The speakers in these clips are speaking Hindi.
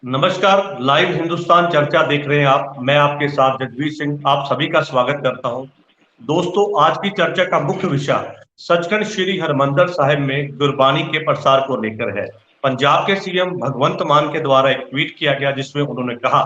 नमस्कार। लाइव हिंदुस्तान चर्चा देख रहे हैं आप। मैं आपके साथ जगवीर सिंह आप सभी का स्वागत करता हूं। दोस्तों, आज की चर्चा का मुख्य विषय सचखंड श्री हरमंदिर साहिब में गुरबानी के प्रसार को लेकर है। पंजाब के सीएम भगवंत मान के द्वारा एक ट्वीट किया गया जिसमें उन्होंने कहा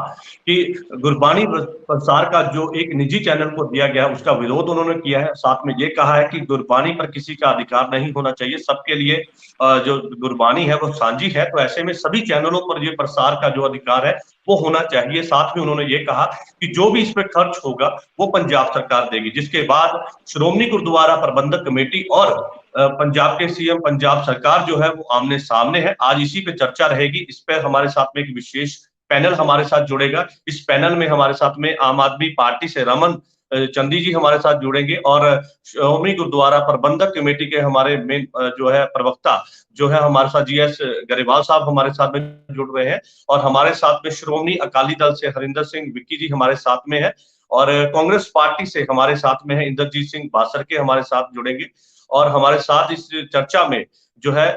कि गुरबानी प्रसार का जो एक निजी चैनल को दिया गया उसका विरोध उन्होंने किया है। साथ में ये कहा है कि गुरबानी पर किसी का अधिकार नहीं होना चाहिए, सबके लिए जो गुरबानी है वो साझी है, तो ऐसे में सभी चैनलों पर ये प्रसार का जो अधिकार है वो होना चाहिए। साथ में उन्होंने ये कहा कि जो भी इस पे खर्च होगा वो पंजाब सरकार देगी। जिसके बाद श्रोमणी गुरुद्वारा प्रबंधक कमेटी और पंजाब के सीएम, पंजाब सरकार जो है वो आमने सामने है। आज इसी पे चर्चा रहेगी। इस पर हमारे साथ में एक विशेष पैनल हमारे साथ जुड़ेगा। इस पैनल में हमारे साथ में आम आदमी पार्टी से रमन चंदी जी हमारे साथ जुड़ेंगे और श्रोमणी गुरुद्वारा प्रबंधक कमेटी के हमारे मेन जो है प्रवक्ता जो है हमारे साथ जीएस गरेवाल साहब हमारे साथ में जुड़ रहे हैं। और हमारे साथ में श्रोमणी अकाली दल से हरिंदर सिंह विक्की जी हमारे साथ में है और कांग्रेस पार्टी से हमारे साथ में है इंद्रजीत सिंह बासर के हमारे साथ जुड़ेंगे। और हमारे साथ इस चर्चा में जो है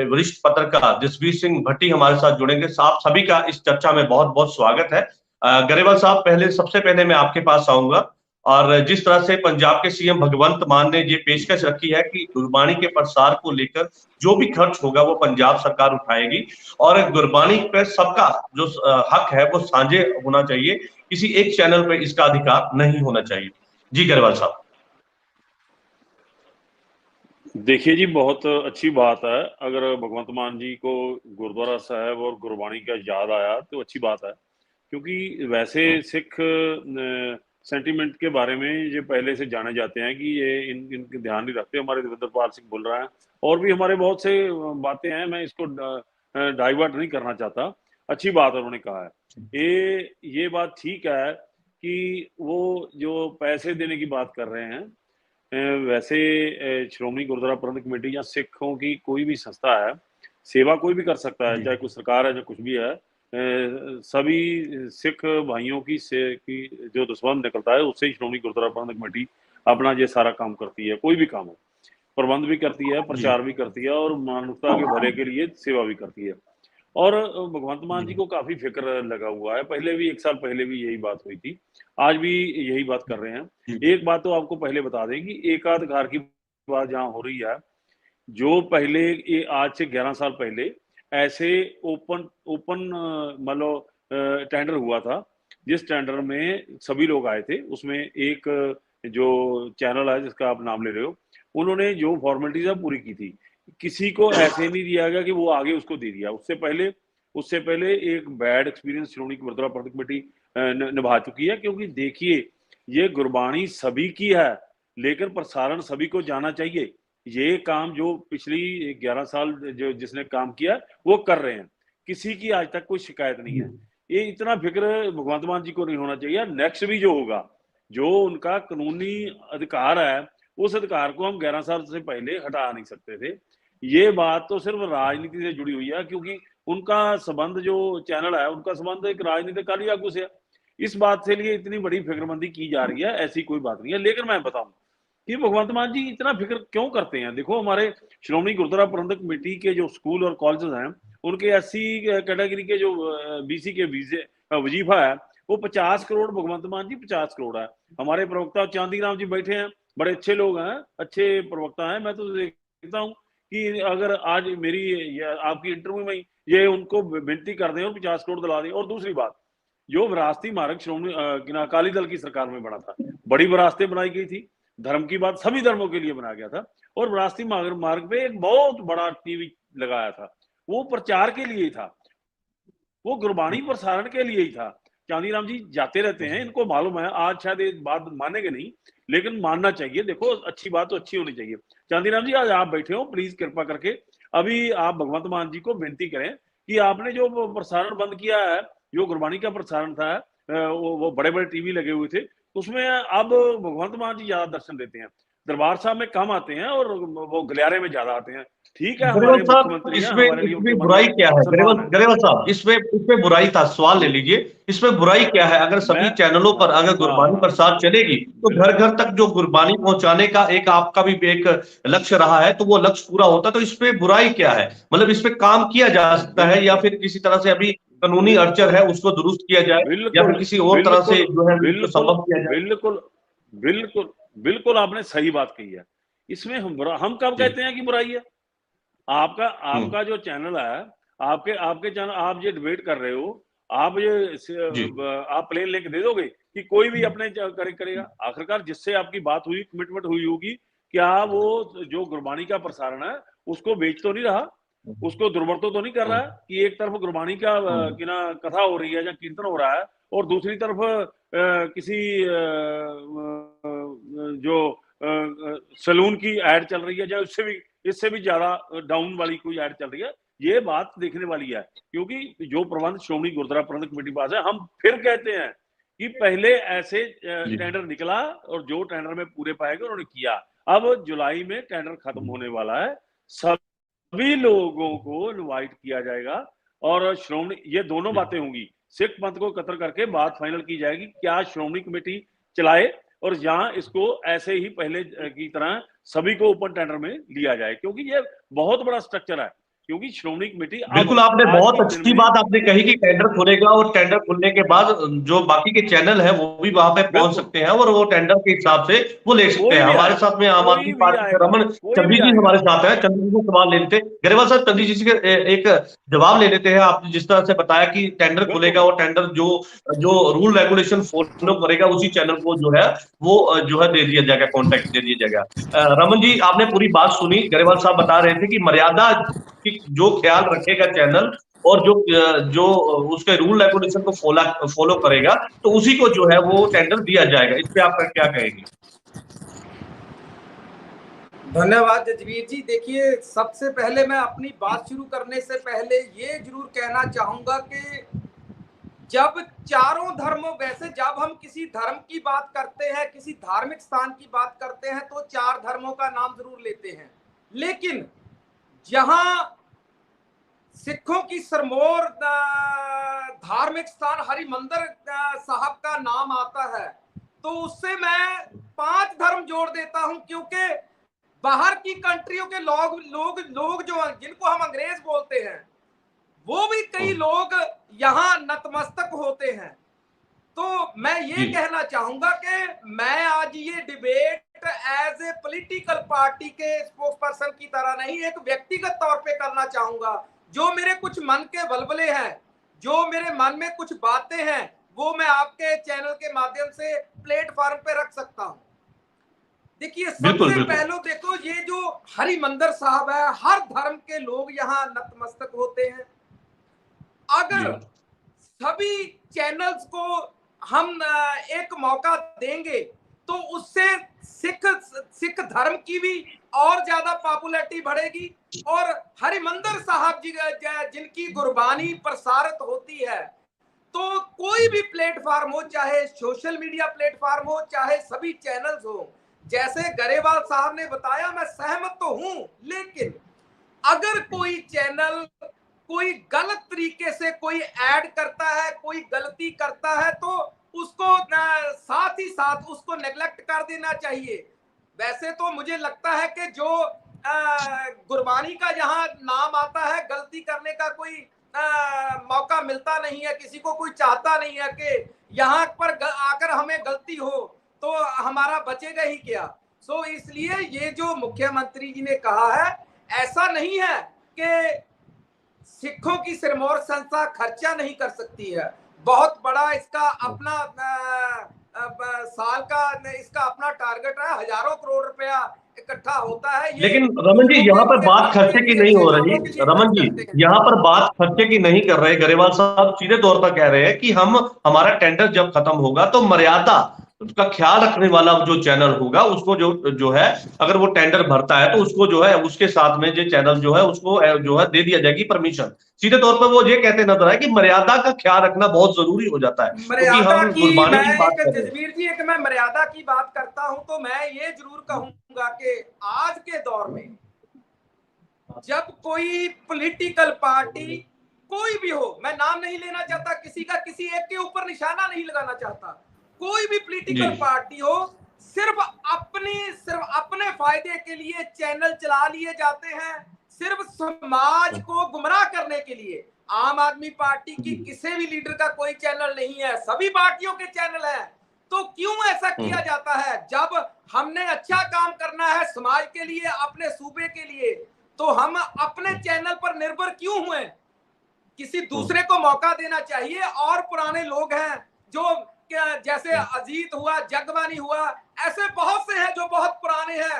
वरिष्ठ पत्रकार जसवीर सिंह भट्टी हमारे साथ जुड़ेंगे। आप सभी का इस चर्चा में बहुत बहुत स्वागत है। गरेवाल साहब, सबसे पहले मैं आपके पास आऊंगा। और जिस तरह से पंजाब के सीएम भगवंत मान ने ये पेशकश रखी है कि गुरबानी के प्रसार को लेकर जो भी खर्च होगा वो पंजाब सरकार उठाएगी और गुरबानी पर सबका जो हक है वो साझे होना चाहिए, किसी एक चैनल पे इसका अधिकार नहीं होना चाहिए। जी गरेवाल साहब। देखिए जी, बहुत अच्छी बात है। अगर भगवंत मान जी को गुरुद्वारा साहब और गुरबाणी का याद आया तो अच्छी बात है, क्योंकि वैसे सिख सेंटीमेंट के बारे में ये पहले से जाने जाते हैं कि ये इनके ध्यान नहीं रखते। हमारे देवेंद्रपाल सिंह बोल रहे हैं और भी हमारे बहुत से बातें हैं, मैं इसको डाइवर्ट नहीं करना चाहता। अच्छी बात उन्होंने कहा है। ये बात ठीक है कि वो जो पैसे देने की बात कर रहे हैं, वैसे श्रोमणी गुरुद्वारा प्रबंधक कमेटी या सिखों की कोई भी संस्था है, सेवा कोई भी कर सकता है, चाहे कोई सरकार है, चाहे कुछ भी है। सभी सिख भाइयों की जो दसवंध निकलता है उससे ही श्रोमणी गुरुद्वारा प्रबंधक कमेटी अपना ये सारा काम करती है। कोई भी काम हो, प्रबंध भी करती है, प्रचार भी करती है और मानवता के भले के लिए सेवा भी करती है। और भगवंत मान जी को काफी फिक्र लगा हुआ है। पहले भी 1 साल पहले भी यही बात हुई थी, आज भी यही बात कर रहे हैं। एक बात तो आपको पहले बता दें कि एकाधिकार की बात जहां हो रही है, जो पहले आज से 11 साल पहले ऐसे ओपन मतलब टेंडर हुआ था, जिस टेंडर में सभी लोग आए थे, उसमें एक जो चैनल है जिसका आप नाम ले रहे हो, उन्होंने जो फॉर्मेलिटीज है पूरी की थी। किसी को ऐसे नहीं दिया गया कि वो आगे उसको दे दिया। उससे पहले एक बैड एक्सपीरियंस श्रोमणी गुरुद्वारा प्रबंधक कमेटी निभा चुकी है, क्योंकि देखिए ये गुरबाणी सभी की है लेकिन प्रसारण सभी को जाना चाहिए। ये काम जो पिछली 11 साल जो जिसने काम किया वो कर रहे हैं, किसी की आज तक कोई शिकायत नहीं है। ये इतना फिक्र भगवंत मान जी को नहीं होना चाहिए। नेक्स्ट भी जो होगा, जो उनका कानूनी अधिकार है, उस अधिकार को हम 11 साल से पहले हटा नहीं सकते थे। ये बात तो सिर्फ राजनीति से जुड़ी हुई है, क्योंकि उनका संबंध जो चैनल है उनका संबंध एक राजनीतिक आगू से है। इस बात से लिए इतनी बड़ी फिक्रमंदी की जा रही है, ऐसी कोई बात नहीं है। लेकिन मैं बताऊं कि भगवंत मान जी इतना फिक्र क्यों करते हैं। देखो, हमारे श्रोमणी गुरुद्वारा प्रबंधक कमेटी के जो स्कूल और कॉलेजेस हैं, उनके एससी कैटेगरी के जो बीसी के वजीफा है वो 50 करोड़, भगवंत मान जी 50 करोड़ है। हमारे प्रवक्ता चांदी राम जी बैठे हैं, बड़े अच्छे लोग हैं, अच्छे प्रवक्ता हैं। मैं तो देखता हूँ कि अगर आज मेरी आपकी इंटरव्यू में ये उनको विनती कर दें और 50 करोड़ दिला दें। और दूसरी बात, जो विरासती मार्ग श्रोमणी अकाली दल की सरकार में बना था, बड़ी विरासतें बनाई गई थी, धर्म की बात सभी धर्मों के लिए बनाया गया था, और विरासती मार्ग पे एक बहुत बड़ा टीवी लगाया था। वो प्रचार के लिए ही था, वो गुरबाणी प्रसारण के लिए ही था। चांदीराम जी जाते रहते हैं, इनको मालूम है। आज शायद ये बात मानेंगे नहीं, लेकिन मानना चाहिए। देखो, अच्छी बात तो अच्छी होनी चाहिए। चांदीराम जी, आज आप बैठे हो, प्लीज कृपा करके अभी आप भगवंत मान जी को विनती करें कि आपने जो प्रसारण बंद किया है, जो गुरबाणी का प्रसारण था, वो बड़े बड़े टीवी लगे हुए थे, उसमें अब भगवंत मान जी ज्यादा दर्शन देते हैं, दरबार साहब में कम आते हैं और वो गलियारे में ज्यादा आते हैं। ठीक है, हमारे मुख्यमंत्री हैं, हमारे लिए इसमें बुराई क्या है गरेवाल साहब? इसमें बुराई था, सवाल ले लीजिए, इसमें बुराई क्या है? अगर सभी चैनलों पर अगर गुरबानी प्रसार चलेगी तो घर घर तक जो गुरबानी पहुंचाने का एक आपका भी एक लक्ष्य रहा है, तो वो लक्ष्य पूरा होता, तो इसमें बुराई क्या है? मतलब इस पे काम किया जा सकता है या फिर किसी तरह से अभी कानूनी अड़चन है उसको दुरुस्त किया जाए, या फिर बिल्कुल किसी और तरह से जो है उसको बिल्कुल संभव किया जाए। बिल्कुल बिल्कुल बिल्कुल आपने सही बात कही है। इसमें हम कब जी। कहते हैं कि बुराई है? आपका हम्म। आपका जो चैनल है, आपके आपके चैनल, आप ये डिबेट कर रहे हो, आप ये जी। आप प्लेन लिंक दे दोगे कि कोई भी अपने करेगा? आखिरकार जिससे आपकी बात हुई, कमिटमेंट हुई होगी, क्या वो जो गुरबानी का प्रसारण है उसको बेच तो नहीं रहा, उसको दुर्वर्तन तो नहीं कर रहा है कि एक तरफ गुरबानी का कि ना कथा हो रही है या कीर्तन हो रहा है, और दूसरी तरफ किसी जो सलून की एड चल रही है, या इससे भी ज्यादा डाउन वाली कोई एड चल रही है। ये बात देखने वाली है, क्योंकि जो प्रबंध श्रोमणी गुरुद्वारा प्रबंधक कमेटी पास है, हम फिर कहते हैं कि पहले ऐसे टेंडर निकला और जो टेंडर में पूरे पाएगा उन्होंने किया। अब जुलाई में टेंडर खत्म होने वाला है, सभी लोगों को इनवाइट किया जाएगा और श्रोमणी, ये दोनों बातें होंगी, सिख पंथ को एकत्र करके बात फाइनल की जाएगी, क्या श्रोमणी कमेटी चलाए और जहां इसको ऐसे ही पहले की तरह सभी को ओपन टेंडर में लिया जाए, क्योंकि ये बहुत बड़ा स्ट्रक्चर है। क्योंकि श्रोमणी कमेटी अब बिल्कुल, आपने आज बहुत के दिन अच्छी में बात आपने कही कि टेंडर खुलेगा और टेंडर खुलने के बाद जो बाकी के चैनल है वो भी वहां पे पहुंच बिल्कुल सकते हैं और वो टेंडर के हिसाब से वो ले सकते कोई हैं। भी हमारे आएगा, साथ में आम आदमी कोई भी पार्टी से आएगा, रमन कोई चंदी भी जी आएगा। हमारे साथ है। चंदी जी से सवाल ले लेते हैं। गरेवाल साहब, चंदी जी से एक जवाब ले लेते हैं। आपने जिस तरह से बताया कि टेंडर खुलेगा बिल्कुल और टेंडर जो जो रूल रेगुलेशन फॉलो करेगा उसी चैनल को जो है वो जो है दे दिया जाएगा, कॉन्ट्रैक्ट दे दिया जाएगा। रमन जी, आपने पूरी बात सुनी। गरेवाल साहब बता रहे थे कि मर्यादा की जो ख्याल रखेगा चैनल और जो उसके रूल रेगुलेशन को फॉलो करेगा तो उसी को जो है वो टेंडर दिया जाएगा। इस पे आप क्या कहेंगे? धन्यवाद जजवीर जी। देखिए, सबसे पहले मैं अपनी बात शुरू करने से पहले ये जरूर कहना चाहूंगा कि जब चारों धर्मों, वैसे जब हम किसी धर्म की बात करते हैं, किसी धार्मिक स्थान की बात करते हैं, तो चार धर्मों का नाम जरूर लेते हैं, लेकिन जहां सिखों की सरमौर धार्मिक स्थान हरिमंदिर साहब का नाम आता है, तो उससे मैं 5 धर्म जोड़ देता हूं, क्योंकि बाहर की कंट्रियों के लोग जो जिनको हम अंग्रेज बोलते हैं, वो भी कई लोग यहाँ नतमस्तक होते हैं। तो मैं ये कहना चाहूंगा कि मैं आज ये debate as a political party के स्पोक्सपर्सन की तरह नहीं, एक व्यक्तिगत तौर पे करना चाहूंगा। जो मेरे कुछ मन के बलबले हैं, जो मेरे मन में कुछ बातें हैं, वो मैं आपके चैनल के माध्यम से प्लेटफॉर्म पे रख सकता हूं। देखिए, सबसे पहले देखो, ये जो हरिमंदिर साहब है, हर धर्म के लोग यहाँ नतमस्तक होते हैं। अगर सभी चैनल्स को हम एक मौका देंगे तो उससे सिख धर्म की भी और ज्यादा पॉपुलैरिटी बढ़ेगी, और हरिमंदिर साहब जी जिनकी गुरबानी प्रसारित होती है, तो कोई भी प्लेटफॉर्म हो, चाहे सोशल मीडिया प्लेटफॉर्म हो, चाहे सभी चैनल्स हो, जैसे गरेवाल साहब ने बताया, मैं सहमत तो हूं, लेकिन अगर कोई चैनल कोई गलत तरीके से कोई ऐड करता है, कोई गलती करता है, तो उसको साथ ही साथ उसको नेग्लेक्ट कर देना चाहिए। वैसे तो मुझे लगता है कि जो गुरबानी का यहाँ नाम आता है, गलती करने का कोई मौका मिलता नहीं है, किसी को कोई चाहता नहीं है कि यहाँ पर आकर हमें गलती हो तो हमारा बचेगा ही क्या। सो इसलिए ये जो मुख्यमंत्री जी ने कहा है, ऐसा नहीं है कि सिखों की सिरमौर संस्था खर्चा नहीं कर सकती है। बहुत बड़ा इसका अपना साल का इसका अपना टारगेट है, हजारों करोड़ रुपया इकट्ठा होता है। लेकिन रमन जी, यहाँ पर बात खर्चे की नहीं हो रही। रमन जी, यहाँ पर बात खर्चे की नहीं कर रहे। गरेवाल साहब सीधे तौर पर कह रहे हैं कि हमारा टेंडर जब खत्म होगा तो मर्यादा का ख्याल रखने वाला जो चैनल होगा उसको जो है, अगर वो टेंडर भरता है तो उसको जो है उसके साथ में जो चैनल जो है उसको जो है दे दिया जाएगी परमिशन। सीधे तौर पर वो ये कहते नजर आए कि मर्यादा का ख्याल रखना बहुत जरूरी हो जाता है, क्योंकि हम गुरबानी की बात कर रहे हैं। जसवीर जी, एक मैं मर्यादा की बात करता हूं, तो मैं ये जरूर कहूंगा कि आज के दौर में जब कोई पॉलिटिकल पार्टी कोई भी हो, मैं नाम नहीं लेना चाहता किसी का, किसी एक के ऊपर निशाना नहीं लगाना चाहता, कोई भी पॉलिटिकल पार्टी हो, सिर्फ अपने फायदे के लिए चैनल चला लिए जाते हैं, सिर्फ समाज को गुमराह करने के लिए। आम आदमी पार्टी की किसी भी लीडर का कोई चैनल नहीं है, सभी पार्टियों के चैनल है। तो क्यों ऐसा किया जाता है? जब हमने अच्छा काम करना है समाज के लिए, अपने सूबे के लिए, तो हम अपने चैनल पर निर्भर क्यों हुए? किसी दूसरे को मौका देना चाहिए। और पुराने लोग हैं जो जैसे अजीत हुआ, जगबानी हुआ, ऐसे बहुत से हैं जो बहुत पुराने हैं,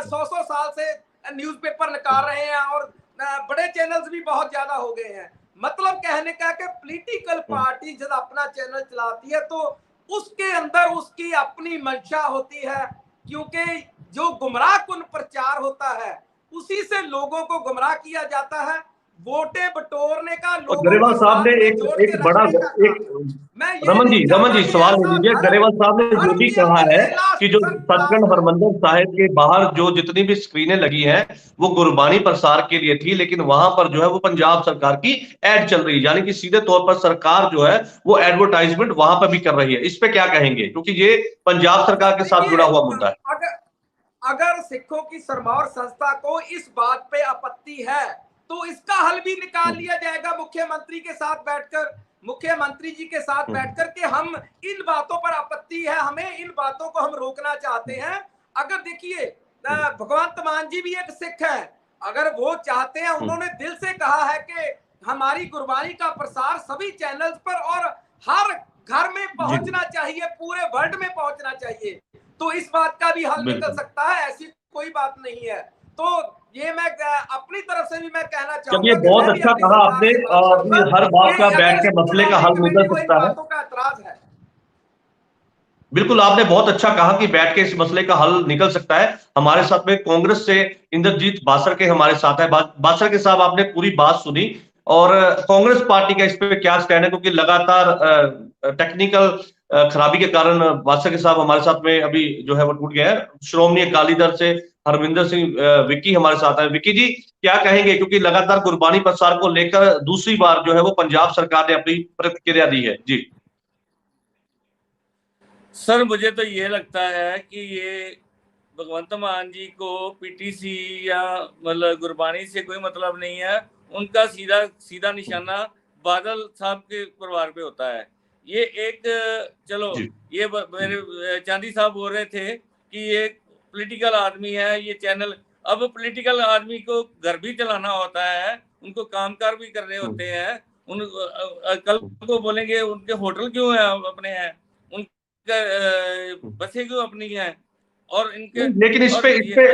100 साल से न्यूज़पेपर निकाल रहे हैं और बड़े चैनल्स भी बहुत ज्यादा हो गए हैं। मतलब कहने का कि पॉलिटिकल पार्टी जब अपना चैनल चलाती है तो उसके अंदर उसकी अपनी मंशा होती है, क्योंकि जो गुमराहकुन प्रचार होता है उसी से लोगों को गुमराह किया जाता है। वोटें बटोरने का, ग्रेवाल साहब ने एक बड़ा रमन जी सवाल ले लीजिए। ग्रेवाल साहब ने जो भी कहा है कि जो सचखंड हरमंदिर साहिब के बाहर जो जितनी भी स्क्रीनें लगी हैं वो गुरबानी प्रसार के लिए थी, लेकिन वहां पर जो है वो पंजाब सरकार की एड चल रही है, यानी कि सीधे तौर पर सरकार जो है वो एडवर्टाइजमेंट वहां पर भी कर रही है। इस पे क्या कहेंगे, क्योंकि ये पंजाब सरकार के साथ जुड़ा हुआ मुद्दा है। अगर सिखों की सरमौर संस्था को इस बात पे आपत्ति है तो इसका हल भी निकाल लिया जाएगा मुख्यमंत्री के साथ बैठकर, मुख्यमंत्री जी के साथ बैठकर के हम इन बातों पर आपत्ति है, हमें इन बातों को हम रोकना चाहते हैं। अगर देखिए भगवंत मान जी भी एक सिख है, अगर वो चाहते हैं, उन्होंने दिल से कहा है कि हमारी गुरबानी का प्रसार सभी चैनल्स पर और हर घर में पहुंचना चाहिए, पूरे वर्ल्ड में पहुंचना चाहिए, तो इस बात का भी हल निकल सकता है, ऐसी कोई बात नहीं है। तो ये मैं अपनी तरफ से भी मैं कहना चाहूंगा। ये बहुत अच्छा कहा आपने, हर बात का बैठ के मसले का हल निकल सकता है। का एतराज है, बिल्कुल आपने बहुत अच्छा कहा कि बैठ के इस मसले का हल निकल सकता है। हमारे साथ में कांग्रेस से इंद्रजीत बासर के हमारे साथ है। बासर के साहब, आपने पूरी बात सुनी और कांग्रेस पार्टी का इस पे क्या स्टैंड है, क्योंकि लगातार टेक्निकल खराबी के कारण बासर के साहब हमारे साथ में अभी जो है वो टूट गया है। श्रोमणी अकाली दल से हरमिंदर सिंह विक्की हमारे साथ है। विक्की जी क्या कहेंगे, क्योंकि लगातार गुरबानी प्रसार को लेकर दूसरी बार जो है वो पंजाब सरकार ने अपनी प्रतिक्रिया दी है। जी सर, मुझे तो ये लगता है कि ये भगवंत मान जी को पीटीसी या मतलब गुरबानी से कोई मतलब नहीं है। उनका सीधा निशाना बादल साहब के परिवार पे होता है। ये एक चलो ये मेरे चांदी साहब बोल रहे थे कि ये पॉलिटिकल आदमी है, ये चैनल, अब पॉलिटिकल आदमी को घर भी चलाना होता है, उनको कामकाज भी करने होते हैं। उन कल को बोलेंगे उनके होटल क्यों है अपने हैं, बसें क्यों अपनी हैं, और इनके लेकिन इस पे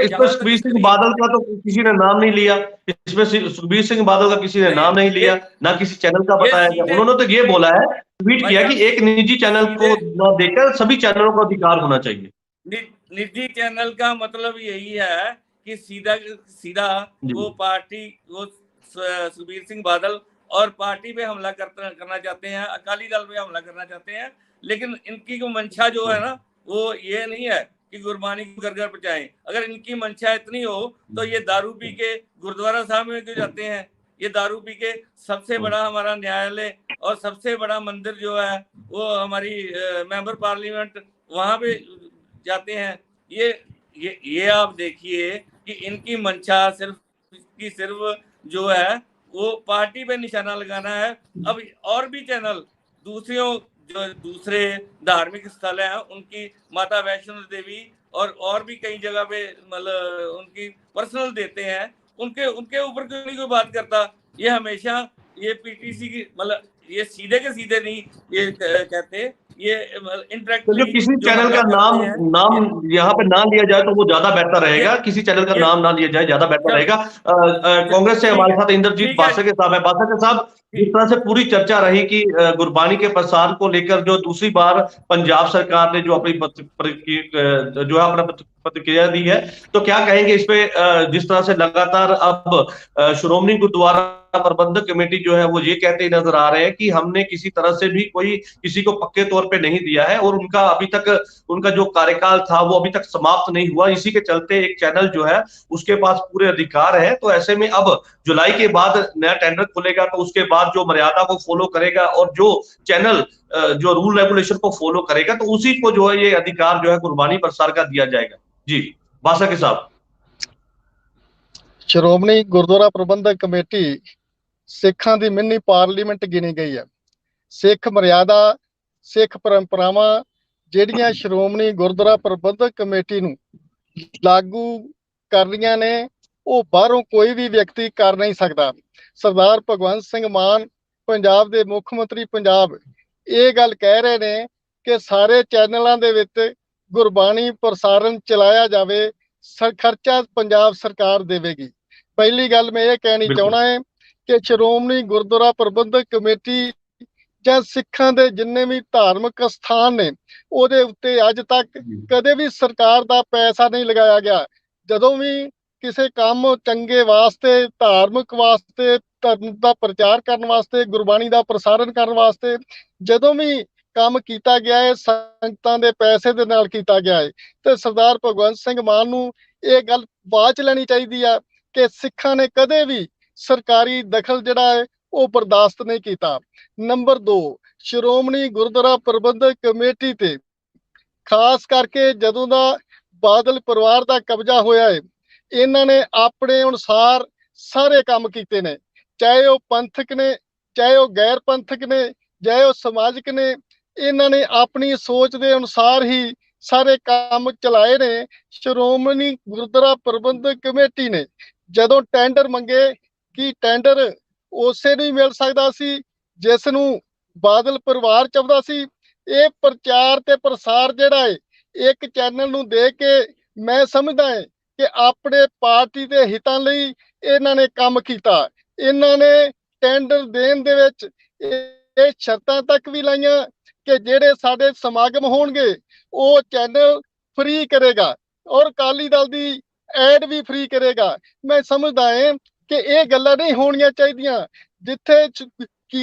सुखबीर सिंह बादल का तो किसी ने नाम नहीं लिया। इसमें सुखबीर सिंह बादल का किसी ने नाम नहीं लिया, ना किसी चैनल का बताया गया। उन्होंने तो ये बोला है, ट्वीट किया कि एक निजी चैनल को न देकर सभी चैनलों को अधिकार होना चाहिए। निजी चैनल का मतलब यही है कि सीधा वो पार्टी, वो सुखबीर सिंह बादल और पार्टी पे हमला करना चाहते हैं, अकाली दल पे हमला करना चाहते हैं। लेकिन इनकी को मंशा जो है ना, वो ये नहीं है कि गुरबानी को घर घर पहुंचाएं। अगर इनकी मंशा इतनी हो तो ये दारू पी के गुरुद्वारा साहब में क्यों जाते हैं? ये दारू पी के सबसे बड़ा हमारा न्यायालय और सबसे बड़ा मंदिर जो है वो हमारी मेंबर पार्लियामेंट, वहां पे जाते हैं। ये आप देखिए कि इनकी मंशा सिर्फ जो है वो पार्टी पे निशाना लगाना है। अब और भी चैनल दूसरे धार्मिक स्थल हैं, उनकी माता वैष्णो देवी और भी कई जगह पे मतलब उनकी पर्सनल देते हैं, उनके ऊपर क्यों नहीं कोई बात करता? ये हमेशा ये पीटीसी की मतलब ये सीधे के सीधे नहीं ये कहते, ये तो किसी चैनल का नाम यहाँ पे ना लिया जाए तो वो ज्यादा बेहतर रहेगा। किसी चैनल का नाम ना लिया जाए, ज्यादा बेहतर रहेगा। कांग्रेस से हमारे साथ इंद्रजीत बासर के साहब है। बासर के साहब, जिस तरह से पूरी चर्चा रही कि गुरबानी के प्रसार को लेकर जो दूसरी बार पंजाब सरकार ने जो अपनी प्रतिक्रिया दी है, तो क्या कहेंगे इस पे? जिस तरह से लगातार अब श्रोमणी गुरुद्वारा प्रबंधक कमेटी जो है वो ये कहते नजर आ रहे हैं कि हमने किसी तरह से भी किसी को पक्के तौर पे नहीं दिया है और उनका अभी तक उनका जो कार्यकाल था वो अभी तक समाप्त नहीं हुआ। इसी के चलते एक चैनल जो है उसके पास पूरे अधिकार है। तो ऐसे में अब जुलाई के बाद नया टेंडर खुलेगा तो उसके बाद जो मर्यादा को फॉलो करेगा और जो चैनल जो रूल रेगुलेशन को फॉलो करेगा तो उसी को जो है ये अधिकार जो है गुरबानी प्रसार का दिया जाएगा। जी बासा के साहब। ਸ਼੍ਰੋਮਣੀ ਗੁਰਦੁਆਰਾ ਪ੍ਰਬੰਧਕ ਕਮੇਟੀ ਸਿੱਖਾਂ ਦੀ ਮਿੰਨੀ ਪਾਰਲੀਮੈਂਟ ਗਿਣੀ ਗਈ ਹੈ। ਸਿੱਖ ਮਰਿਆਦਾ, ਸਿੱਖ ਪਰੰਪਰਾਵਾਂ ਜਿਹੜੀਆਂ ਸ਼੍ਰੋਮਣੀ ਗੁਰਦੁਆਰਾ ਪ੍ਰਬੰਧਕ ਕਮੇਟੀ ਨੂੰ ਲਾਗੂ ਕਰਨੀਆਂ ਨੇ, ਉਹ ਬਾਹਰੋਂ ਕੋਈ ਵੀ ਵਿਅਕਤੀ ਕਰ ਨਹੀਂ ਸਕਦਾ। ਸਰਦਾਰ ਭਗਵੰਤ ਸਿੰਘ ਮਾਨ ਪੰਜਾਬ ਦੇ ਮੁੱਖ ਮੰਤਰੀ ਪੰਜਾਬ ਇਹ ਗੱਲ ਕਹਿ ਰਹੇ ਨੇ ਕਿ ਸਾਰੇ ਚੈਨਲਾਂ ਦੇ ਵਿੱਚ ਗੁਰਬਾਣੀ ਪ੍ਰਸਾਰਣ ਚਲਾਇਆ ਜਾਵੇ, ਖਰਚਾ ਪੰਜਾਬ ਸਰਕਾਰ ਦੇਵੇਗੀ। ਪਹਿਲੀ ਗੱਲ ਮੈਂ ਇਹ ਕਹਿਣੀ ਚਾਹੁੰਦਾ ਹੈ ਕਿ ਸ਼੍ਰੋਮਣੀ ਗੁਰਦੁਆਰਾ ਪ੍ਰਬੰਧਕ ਕਮੇਟੀ ਜਾਂ ਸਿੱਖਾਂ ਦੇ ਜਿੰਨੇ ਵੀ ਧਾਰਮਿਕ ਸਥਾਨ ਨੇ ਉਹਦੇ ਉੱਤੇ ਅੱਜ ਤੱਕ ਕਦੇ ਵੀ ਸਰਕਾਰ ਦਾ ਪੈਸਾ ਨਹੀਂ ਲਗਾਇਆ ਗਿਆ। ਜਦੋਂ ਵੀ ਕਿਸੇ ਕੰਮ ਚੰਗੇ ਵਾਸਤੇ, ਧਾਰਮਿਕ ਵਾਸਤੇ, ਧਰਮ ਦਾ ਪ੍ਰਚਾਰ ਕਰਨ ਵਾਸਤੇ, ਗੁਰਬਾਣੀ ਦਾ ਪ੍ਰਸਾਰਣ ਕਰਨ ਵਾਸਤੇ ਜਦੋਂ ਵੀ ਕੰਮ ਕੀਤਾ ਗਿਆ ਹੈ, ਸੰਗਤਾਂ ਦੇ ਪੈਸੇ ਦੇ ਨਾਲ ਕੀਤਾ ਗਿਆ ਹੈ। ਤੇ ਸਰਦਾਰ ਭਗਵੰਤ ਸਿੰਘ ਮਾਨ ਨੂੰ ਇਹ ਗੱਲ ਬਾਅਦ ਲੈਣੀ ਚਾਹੀਦੀ ਆ ਕਿ ਸਿੱਖਾਂ ਨੇ ਕਦੇ ਵੀ ਸਰਕਾਰੀ ਦਖਲ ਜਿਹੜਾ ਹੈ ਉਹ ਬਰਦਾਸ਼ਤ ਨਹੀਂ ਕੀਤਾ। ਨੰਬਰ 2, ਸ਼੍ਰੋਮਣੀ ਗੁਰਦੁਆਰਾ ਪ੍ਰਬੰਧਕ ਕਮੇਟੀ ਤੇ ਖਾਸ ਕਰਕੇ ਜਦੋਂ ਦਾ ਬਾਦਲ ਪਰਿਵਾਰ ਦਾ ਕਬਜ਼ਾ ਹੋਇਆ ਹੈ, ਇਹਨਾਂ ਨੇ ਆਪਣੇ ਅਨੁਸਾਰ ਸਾਰੇ ਕੰਮ ਕੀਤੇ ਨੇ, ਚਾਹੇ ਉਹ ਪੰਥਕ ਨੇ, ਚਾਹੇ ਉਹ ਗੈਰ ਪੰਥਕ ਨੇ, ਚਾਹੇ ਉਹ ਸਮਾਜਿਕ ਨੇ। ਇਹਨਾਂ ਨੇ ਆਪਣੀ ਸੋਚ ਦੇ ਅਨੁਸਾਰ ਹੀ ਸਾਰੇ ਕੰਮ ਚਲਾਏ ਨੇ। ਸ਼੍ਰੋਮਣੀ ਗੁਰਦੁਆਰਾ ਪ੍ਰਬੰਧਕ ਕਮੇਟੀ ਨੇ ਜਦੋਂ ਟੈਂਡਰ ਮੰਗੇ ਕਿ ਟੈਂਡਰ ਉਸੇ ਨੂੰ ਹੀ ਮਿਲ ਸਕਦਾ ਸੀ ਜਿਸ ਨੂੰ ਬਾਦਲ ਪਰਿਵਾਰ ਚਾਹੁੰਦਾ ਸੀ। ਇਹ ਪ੍ਰਚਾਰ ਤੇ ਪ੍ਰਸਾਰ ਜਿਹੜਾ ਹੈ ਇੱਕ ਚੈਨਲ ਨੂੰ ਦੇ ਕੇ ਮੈਂ ਸਮਝਦਾ ਹੈ ਕਿ ਆਪਣੇ ਪਾਰਟੀ ਦੇ ਹਿੱਤਾਂ ਲਈ ਇਹਨਾਂ ਨੇ ਕੰਮ ਕੀਤਾ। ਇਹਨਾਂ ਨੇ ਟੈਂਡਰ ਦੇਣ ਦੇ ਵਿੱਚ ਇਹ ਸ਼ਰਤਾਂ ਤੱਕ ਵੀ ਲਾਈਆਂ ਕਿ ਜਿਹੜੇ ਸਾਡੇ ਸਮਾਗਮ ਹੋਣਗੇ ਉਹ ਚੈਨਲ ਫ੍ਰੀ ਕਰੇਗਾ ਔਰ ਅਕਾਲੀ ਦਲ ਦੀ ਐਡ ਵੀ ਫ੍ਰੀ ਕਰੇਗਾ। ਮੈਂ ਸਮਝਦਾ ਹਾਂ ਕਿ ਇਹ ਗੱਲਾਂ ਨਹੀਂ ਹੋਣੀਆਂ ਚਾਹੀਦੀਆਂ ਜਿੱਥੇ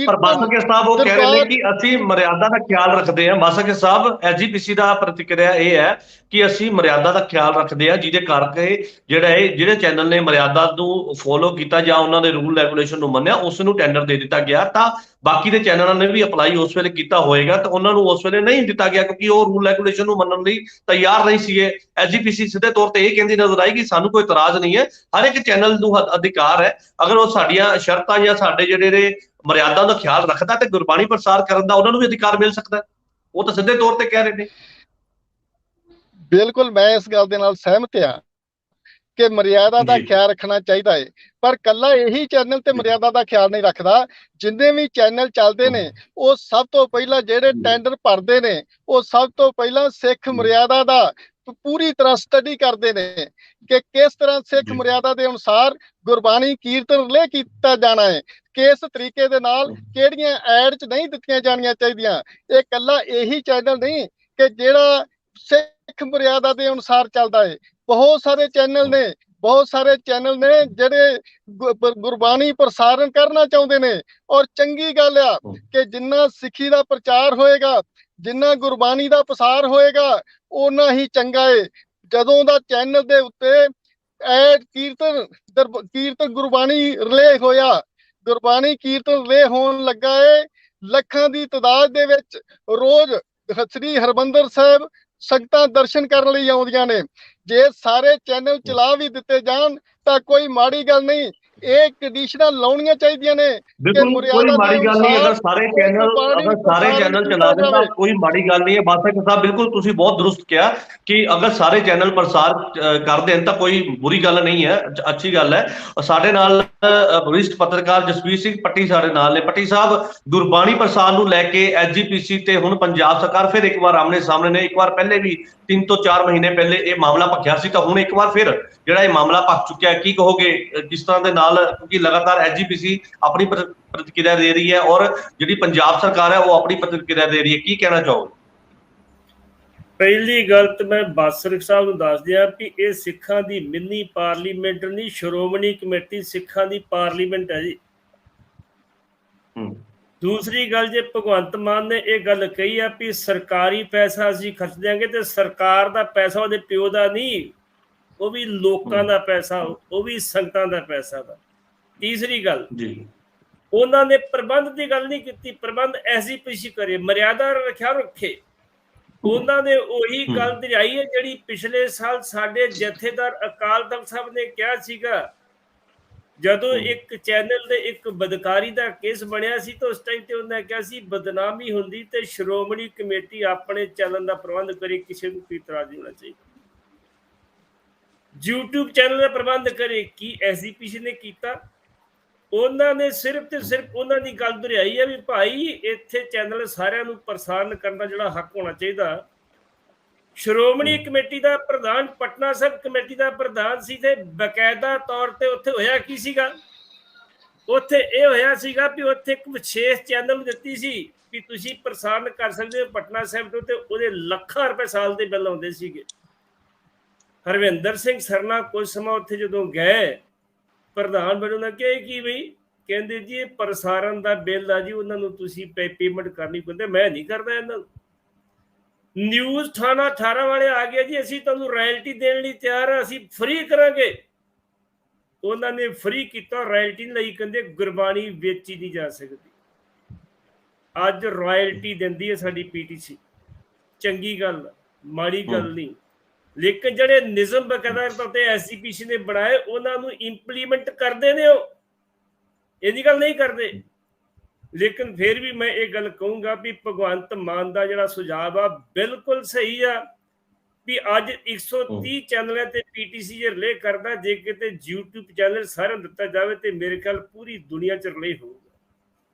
ਪਰ ਬਾਸਕੇ ਸਾਹਿਬ ਉਹ ਕਹਿ ਰਹੇ ਨੇ ਕਿ ਅਸੀਂ ਮਰਿਆਦਾ ਦਾ ਖਿਆਲ ਰੱਖਦੇ ਹਾਂ। ਬਾਸਕੇ ਸਾਹਿਬ, ਐਸਜੀਪੀਸੀ ਦਾ ਪ੍ਰਤੀਕਿਰਿਆ ਇਹ ਹੈ ਕਿ ਅਸੀਂ ਮਰਿਆਦਾ ਦਾ ਖਿਆਲ ਰੱਖਦੇ ਹਾਂ, ਜਿਹਦੇ ਕਰਕੇ ਜਿਹੜੇ ਚੈਨਲ ਨੇ ਮਰਿਆਦਾ ਨੂੰ ਫੋਲੋ ਕੀਤਾ ਜਾਂ ਉਹਨਾਂ ਦੇ ਰੂਲ ਰੈਗੂਲੇਸ਼ਨ ਨੂੰ ਮੰਨਿਆ, ਉਸ ਨੂੰ ਟੈਂਡਰ ਦੇ ਦਿੱਤਾ ਗਿਆ। ਤਾਂ ਬਾਕੀ ਦੇ ਚੈਨਲਾਂ ਨੇ ਵੀ ਅਪਲਾਈ ਉਸ ਵੇਲੇ ਕੀਤਾ ਹੋਏਗਾ ਤਾਂ ਉਹਨਾਂ ਨੂੰ ਉਸ ਵੇਲੇ ਨਹੀਂ ਦਿੱਤਾ ਗਿਆ ਕਿਉਂਕਿ ਉਹ ਰੂਲ ਰੈਗੂਲੇਸ਼ਨ ਨੂੰ ਮੰਨਣ ਲਈ ਤਿਆਰ ਨਹੀਂ ਸੀਗੇ। ਐਸਜੀਪੀਸੀ ਸਿੱਧੇ ਤੌਰ ਤੇ ਇਹ ਕਹਿੰਦੀ ਨਜ਼ਰ ਆਈ ਕਿ ਸਾਨੂੰ ਕੋਈ ਇਤਰਾਜ਼ ਨਹੀਂ ਹੈ, ਹਰ ਇੱਕ ਚੈਨਲ ਨੂੰ ਅਧਿਕਾਰ ਹੈ, ਅਗਰ ਉਹ ਸਾਡੀਆਂ ਸ਼ਰਤਾਂ ਜਾਂ ਸਾਡੇ ਜਿਹੜੇ ਮਰਿਆਦਾ ਦਾ ਖਿਆਲ ਰੱਖਦਾ ਤੇ ਗੁਰਬਾਣੀ ਪ੍ਰਸਾਰ ਕਰਨ ਦਾ ਉਹਨਾਂ ਨੂੰ ਵੀ ਅਧਿਕਾਰ ਮਿਲ ਸਕਦਾ। ਉਹ ਤਾਂ ਸਿੱਧੇ ਤੌਰ ਤੇ ਕਹਿ ਰਹੇ ਨੇ। ਬਿਲਕੁਲ, ਮੈਂ ਇਸ ਗੱਲ ਦੇ ਨਾਲ ਸਹਿਮਤ ਹਾਂ ਕਿ ਮਰਿਆਦਾ ਦਾ ਖਿਆਲ ਰੱਖਣਾ ਚਾਹੀਦਾ ਹੈ, ਪਰ ਕੱਲਾ ਇਹੀ ਚੈਨਲ ਤੇ ਮਰਿਆਦਾ ਦਾ ਖਿਆਲ ਨਹੀਂ ਰੱਖਦਾ। ਜਿੰਨੇ ਵੀ ਚੈਨਲ ਚੱਲਦੇ ਨੇ ਉਹ ਸਭ ਤੋਂ ਪਹਿਲਾਂ ਜਿਹੜੇ ਟੈਂਡਰ ਭਰਦੇ ਨੇ ਉਹ ਸਭ ਤੋਂ ਪਹਿਲਾਂ ਸਿੱਖ ਮਰਿਆਦਾ ਦਾ ਪੂਰੀ ਤਰ੍ਹਾਂ ਸਟੱਡੀ ਕਰਦੇ ਨੇ ਕਿ ਕਿਸ ਤਰ੍ਹਾਂ ਸਿੱਖ ਮਰਿਆਦਾ ਦੇ ਅਨੁਸਾਰ ਗੁਰਬਾਣੀ ਕੀਰਤਨ ਰਿਲੇ ਕੀਤਾ ਜਾਣਾ ਹੈ, ਕਿਸ ਤਰੀਕੇ ਦੇ ਨਾਲ ਕਿਹੜੀਆਂ ਐਡ 'ਚ ਨਹੀਂ ਦਿੱਤੀਆਂ ਜਾਣੀਆਂ ਚਾਹੀਦੀਆਂ। ਇਹ ਕੱਲਾ ਇਹੀ ਚੈਨਲ ਨਹੀਂ ਕਿ ਜਿਹੜਾ ਸਿੱਖ ਮਰਿਆਦਾ ਦੇ ਅਨੁਸਾਰ ਚੱਲਦਾ ਹੈ। ਬਹੁਤ ਸਾਰੇ ਚੈਨਲ ਨੇ ਜਿਹੜੇ ਗੁਰਬਾਣੀ ਪ੍ਰਸਾਰਣ ਕਰਨਾ ਚਾਹੁੰਦੇ ਨੇ ਔਰ ਚੰਗੀ ਗੱਲ ਆ ਕਿ ਜਿੰਨਾ ਸਿੱਖੀ ਦਾ ਪ੍ਰਚਾਰ ਹੋਏਗਾ, ਜਿੰਨਾ ਗੁਰਬਾਣੀ ਦਾ ਪ੍ਰਸਾਰ ਹੋਏਗਾ ਓਨਾ ਹੀ ਚੰਗਾ ਹੈ। ਜਦੋਂ ਦਾ ਚੈਨਲ ਦੇ ਉੱਤੇ ਐਡ ਕੀਰਤਨ ਗੁਰਬਾਣੀ ਰਿਲੇ ਹੋਇਆ, ਗੁਰਬਾਣੀ ਕੀਰਤਨ ਰਿਲੇ ਹੋਣ ਲੱਗਾ ਹੈ, ਲੱਖਾਂ ਦੀ ਤਾਦਾਦ ਦੇ ਵਿੱਚ ਰੋਜ਼ ਸ੍ਰੀ ਹਰਿਮੰਦਰ ਸਾਹਿਬ ਸੰਗਤਾਂ ਦਰਸ਼ਨ ਕਰਨ ਲਈ ਆਉਂਦੀਆਂ ਨੇ। ਜੇ ਸਾਰੇ ਚੈਨਲ ਚਲਾ ਵੀ ਦਿੱਤੇ ਜਾਣ ਤਾਂ ਕੋਈ ਮਾੜੀ ਗੱਲ ਨਹੀਂ। ਇਹ ਕੰਡੀਸ਼ਨਾਂ ਲਾਉਣੀਆਂ ਚਾਹੀਦੀਆਂ ਨੇ ਕਿ ਕੋਈ ਮਾੜੀ ਗੱਲ ਨਹੀਂ। ਅਗਰ ਸਾਰੇ ਚੈਨਲ ਚਲਾ ਦੇਣ ਤਾਂ ਕੋਈ ਮਾੜੀ ਗੱਲ ਨਹੀਂ ਹੈ। ਬਾਸਕ ਸਾਹਿਬ, ਬਿਲਕੁਲ ਤੁਸੀਂ ਬਹੁਤ ਦਰੁਸਤ ਕਿਹਾ ਕਿ ਅਗਰ ਸਾਰੇ ਚੈਨਲ ਪ੍ਰਸਾਰ ਕਰ ਦੇਣ ਤਾਂ ਕੋਈ ਬੁਰੀ ਗੱਲ ਨਹੀਂ ਹੈ, ਅੱਛੀ ਗੱਲ ਹੈ। ਸਾਡੇ ਨਾਲ ਵਰਿਸ਼ਟ ਪੱਤਰਕਾਰ ਜਸਵੀਰ ਸਿੰਘ ਪੱਟੀ ਸਾਡੇ ਨਾਲ ਨੇ। ਪੱਟੀ ਸਾਹਿਬ, ਗੁਰਬਾਣੀ ਪ੍ਰਸਾਰ ਨੂੰ ਲੈ ਕੇ ਐਸਜੀਪੀਸੀ ਤੇ ਹੁਣ ਪੰਜਾਬ ਸਰਕਾਰ ਫਿਰ ਇੱਕ ਵਾਰ ਆਮਣੇ ਸਾਹਮਣੇ ਨੇ। ਇੱਕ ਵਾਰ ਪਹਿਲੇ ਵੀ 3 ਤੋਂ 4 ਮਹੀਨੇ ਪਹਿਲੇ ਇਹ ਮਾਮਲਾ ਭਖਿਆ ਸੀ ਤਾਂ ਹੁਣ ਇੱਕ ਵਾਰ ਫਿਰ ਜਿਹੜਾ ਇਹ ਮਾਮਲਾ ਭਖ ਚੁੱਕਿਆ। ਕੀ ਕਹੋਗੇ ਕਿਸ ਤਰ੍ਹਾਂ ਦੇ ਨਾਲ, ਕਿਉਂਕਿ ਲਗਾਤਾਰ ਐਸਜੀਪੀਸੀ ਆਪਣੀ ਪ੍ਰਤੀਕਿਰਿਆ ਦੇ ਰਹੀ ਹੈ ਔਰ ਜਿਹੜੀ ਪੰਜਾਬ ਸਰਕਾਰ ਹੈ ਉਹ ਆਪਣੀ ਪ੍ਰਤੀਕਿਰਿਆ ਦੇ ਰਹੀ ਹੈ, ਕੀ ਕਹਿਣਾ ਚਾਹੋਗੇ? ਪਹਿਲੀ ਗੱਲ ਤਾਂ ਮੈਂ ਬਾਸਰ ਸਾਹਿਬ ਨੂੰ ਦੱਸ ਦਿਆਂ ਕਿ ਇਹ ਸਿੱਖਾਂ ਦੀ ਮਿੰਨੀ ਪਾਰਲੀਮੈਂਟ ਨਹੀਂ, ਸ਼੍ਰੋਮਣੀ ਕਮੇਟੀ ਸਿੱਖਾਂ ਦੀ ਪਾਰਲੀਮੈਂਟ ਹੈ ਜੀ। ਦੂਸਰੀ ਗੱਲ, ਜੇ ਭਗਵੰਤ ਮਾਨ ਨੇ ਇਹ ਗੱਲ ਕਹੀ ਆ ਵੀ ਸਰਕਾਰੀ ਪੈਸਾ ਅਸੀਂ ਖਰਚ ਦਿਆਂਗੇ ਤੇ ਸਰਕਾਰ ਦਾ ਪੈਸਾ ਉਹਦੇ ਪਿਓ ਦਾ ਨਹੀਂ, ਉਹ ਵੀ ਲੋਕਾਂ ਦਾ ਪੈਸਾ, ਉਹ ਵੀ ਸੰਗਤਾਂ ਦਾ ਪੈਸਾ ਦਾ। ਤੀਸਰੀ ਗੱਲ, ਉਹਨਾਂ ਨੇ ਪ੍ਰਬੰਧ ਦੀ ਗੱਲ ਨਹੀਂ ਕੀਤੀ, ਪ੍ਰਬੰਧ ਐਸਜੀਪੀਸੀ ਕਰੇ, ਮਰਿਆਦਾ ਰੱਖਿਆ ਰੱਖੇ। ਉਹਨਾਂ ਨੇ ਉਹੀ ਗੱਲ ਦਰਿਆਈ ਹੈ ਜਿਹੜੀ ਪਿਛਲੇ ਸਾਲ ਸਾਡੇ ਜਥੇਦਾਰ ਅਕਾਲ ਤਖਤ ਸਾਹਿਬ ਨੇ ਕਿਹਾ ਸੀਗਾ ਜਦੋਂ ਇੱਕ ਚੈਨਲ ਦੇ ਇੱਕ ਬਦਕਾਰੀ ਦਾ ਕੇਸ ਬਣਿਆ ਸੀ ਤਾਂ ਉਸ ਟਾਈਮ ਤੇ ਉਹਨਾਂ ਕਿਹਾ ਸੀ ਬਦਨਾਮੀ ਹੁੰਦੀ ਤੇ ਸ਼੍ਰੋਮਣੀ ਕਮੇਟੀ ਆਪਣੇ ਚੈਨਲ ਦਾ ਪ੍ਰਬੰਧ ਕਰੇ, ਕਿਸੇ ਨੂੰ ਕੋਈ ਇਤਰਾਜ਼ ਨਹੀਂ ਹੋਣਾ ਚਾਹੀਦਾ। YouTube ਚੈਨਲ ਦਾ ਪ੍ਰਬੰਧ ਕਰੇ, ਕੀ ਐਸਜੀਪੀਸੀ ਨੇ ਕੀਤਾ? ਉਹਨਾਂ ਨੇ ਸਿਰਫ ਤੇ ਸਿਰਫ ਉਹਨਾਂ ਦੀ ਗੱਲ ਦੁਹਰਾਈ ਹੈ ਵੀ ਭਾਈ ਇੱਥੇ ਚੈਨਲ ਸਾਰਿਆਂ ਨੂੰ ਪ੍ਰਸਾਰਣ ਕਰਨ ਦਾ ਜਿਹੜਾ ਹੱਕ ਹੋਣਾ ਚਾਹੀਦਾ। ਸ਼੍ਰੋਮਣੀ ਕਮੇਟੀ ਦਾ ਪ੍ਰਧਾਨ ਪਟਨਾ ਸਾਹਿਬ ਕਮੇਟੀ ਦਾ ਪ੍ਰਧਾਨ ਸੀ ਤੇ ਬਕਾਇਦਾ ਤੌਰ ਤੇ ਉੱਥੇ ਹੋਇਆ ਕੀ ਸੀਗਾ? ਉੱਥੇ ਇਹ ਹੋਇਆ ਸੀਗਾ ਵੀ ਉੱਥੇ ਇੱਕ ਵਿਸ਼ੇਸ਼ ਚੈਨਲ ਨੂੰ ਦਿੱਤੀ ਸੀ ਵੀ ਤੁਸੀਂ ਪ੍ਰਸਾਰਣ ਕਰ ਸਕਦੇ ਹੋ ਪਟਨਾ ਸਾਹਿਬ ਤੋਂ, ਤੇ ਉਹਦੇ ਲੱਖਾਂ ਰੁਪਏ ਸਾਲ ਦੇ ਬਿੱਲ ਆਉਂਦੇ ਸੀਗੇ। ਹਰਵਿੰਦਰ ਸਿੰਘ ਸਰਨਾ ਕੁਝ ਸਮਾਂ ਉੱਥੇ ਜਦੋਂ ਗਏ ਪ੍ਰਧਾਨ ਬਣੇ, ਉਹਨਾਂ ਕਿਹਾ ਕੀ ਬਈ? ਕਹਿੰਦੇ ਜੀ ਇਹ ਪ੍ਰਸਾਰਣ ਦਾ ਬਿੱਲ ਆ ਜੀ, ਉਹਨਾਂ ਨੂੰ ਤੁਸੀਂ ਪੇਮੈਂਟ ਕਰਨੀ ਪੈਂਦੀ। ਮੈਂ ਨਹੀਂ ਕਰਦਾ ਇਹਨਾਂ ਨੂੰ। ਨਿਊਜ਼ 18 ਵਾਲੇ ਆ ਗਏ ਜੀ ਅਸੀਂ ਤੁਹਾਨੂੰ ਰਾਇਲਟੀ ਦੇਣ ਲਈ ਤਿਆਰ ਆ, ਅਸੀਂ ਫ੍ਰੀ ਕਰਾਂਗੇ। ਉਹਨਾਂ ਨੇ ਫ੍ਰੀ ਕੀਤਾ, ਰਾਇਲਟੀ ਨਹੀਂ ਲਈ। ਕਹਿੰਦੇ ਗੁਰਬਾਣੀ ਵੇਚੀ ਨਹੀਂ ਜਾ ਸਕਦੀ। ਅੱਜ ਰਾਇਲਟੀ ਦਿੰਦੀ ਹੈ ਸਾਡੀ ਪੀਟੀਸੀ, ਚੰਗੀ ਗੱਲ, ਮਾੜੀ ਗੱਲ ਨਹੀਂ। ਲੇਕਿਨ ਜਿਹੜੇ ਨਿਯਮ ਬਕਾਇਦਾ ਤੌਰ ਤੇ ਐਸਜੀਪੀਸੀ ਨੇ ਬਣਾਏ ਉਹਨਾਂ ਨੂੰ ਇੰਪਲੀਮੈਂਟ ਕਰਦੇ ਨੇ, ਉਹ ਇਹਦੀ ਗੱਲ ਨਹੀਂ ਕਰਦੇ। ਲੇਕਿਨ ਫਿਰ ਵੀ ਮੈਂ ਇਹ ਗੱਲ ਕਹੂੰਗਾ ਵੀ ਭਗਵੰਤ ਮਾਨ ਦਾ ਜਿਹੜਾ ਸੁਝਾਅ ਆ ਬਿਲਕੁਲ ਸਹੀ ਆ ਵੀ ਅੱਜ 130 ਚੈਨਲਾਂ ਤੇ ਪੀਟੀਸੀ ਜੇ ਰਿਲੇ ਕਰਦਾ, ਜੇ ਕਿਤੇ YouTube ਚੈਨਲ ਸਾਰਿਆਂ ਨੂੰ ਦਿੱਤਾ ਜਾਵੇ ਤੇ ਮੇਰੇ ਖਿਆਲ ਪੂਰੀ ਦੁਨੀਆ 'ਚ ਰਿਲੇ ਹੋਊਗਾ।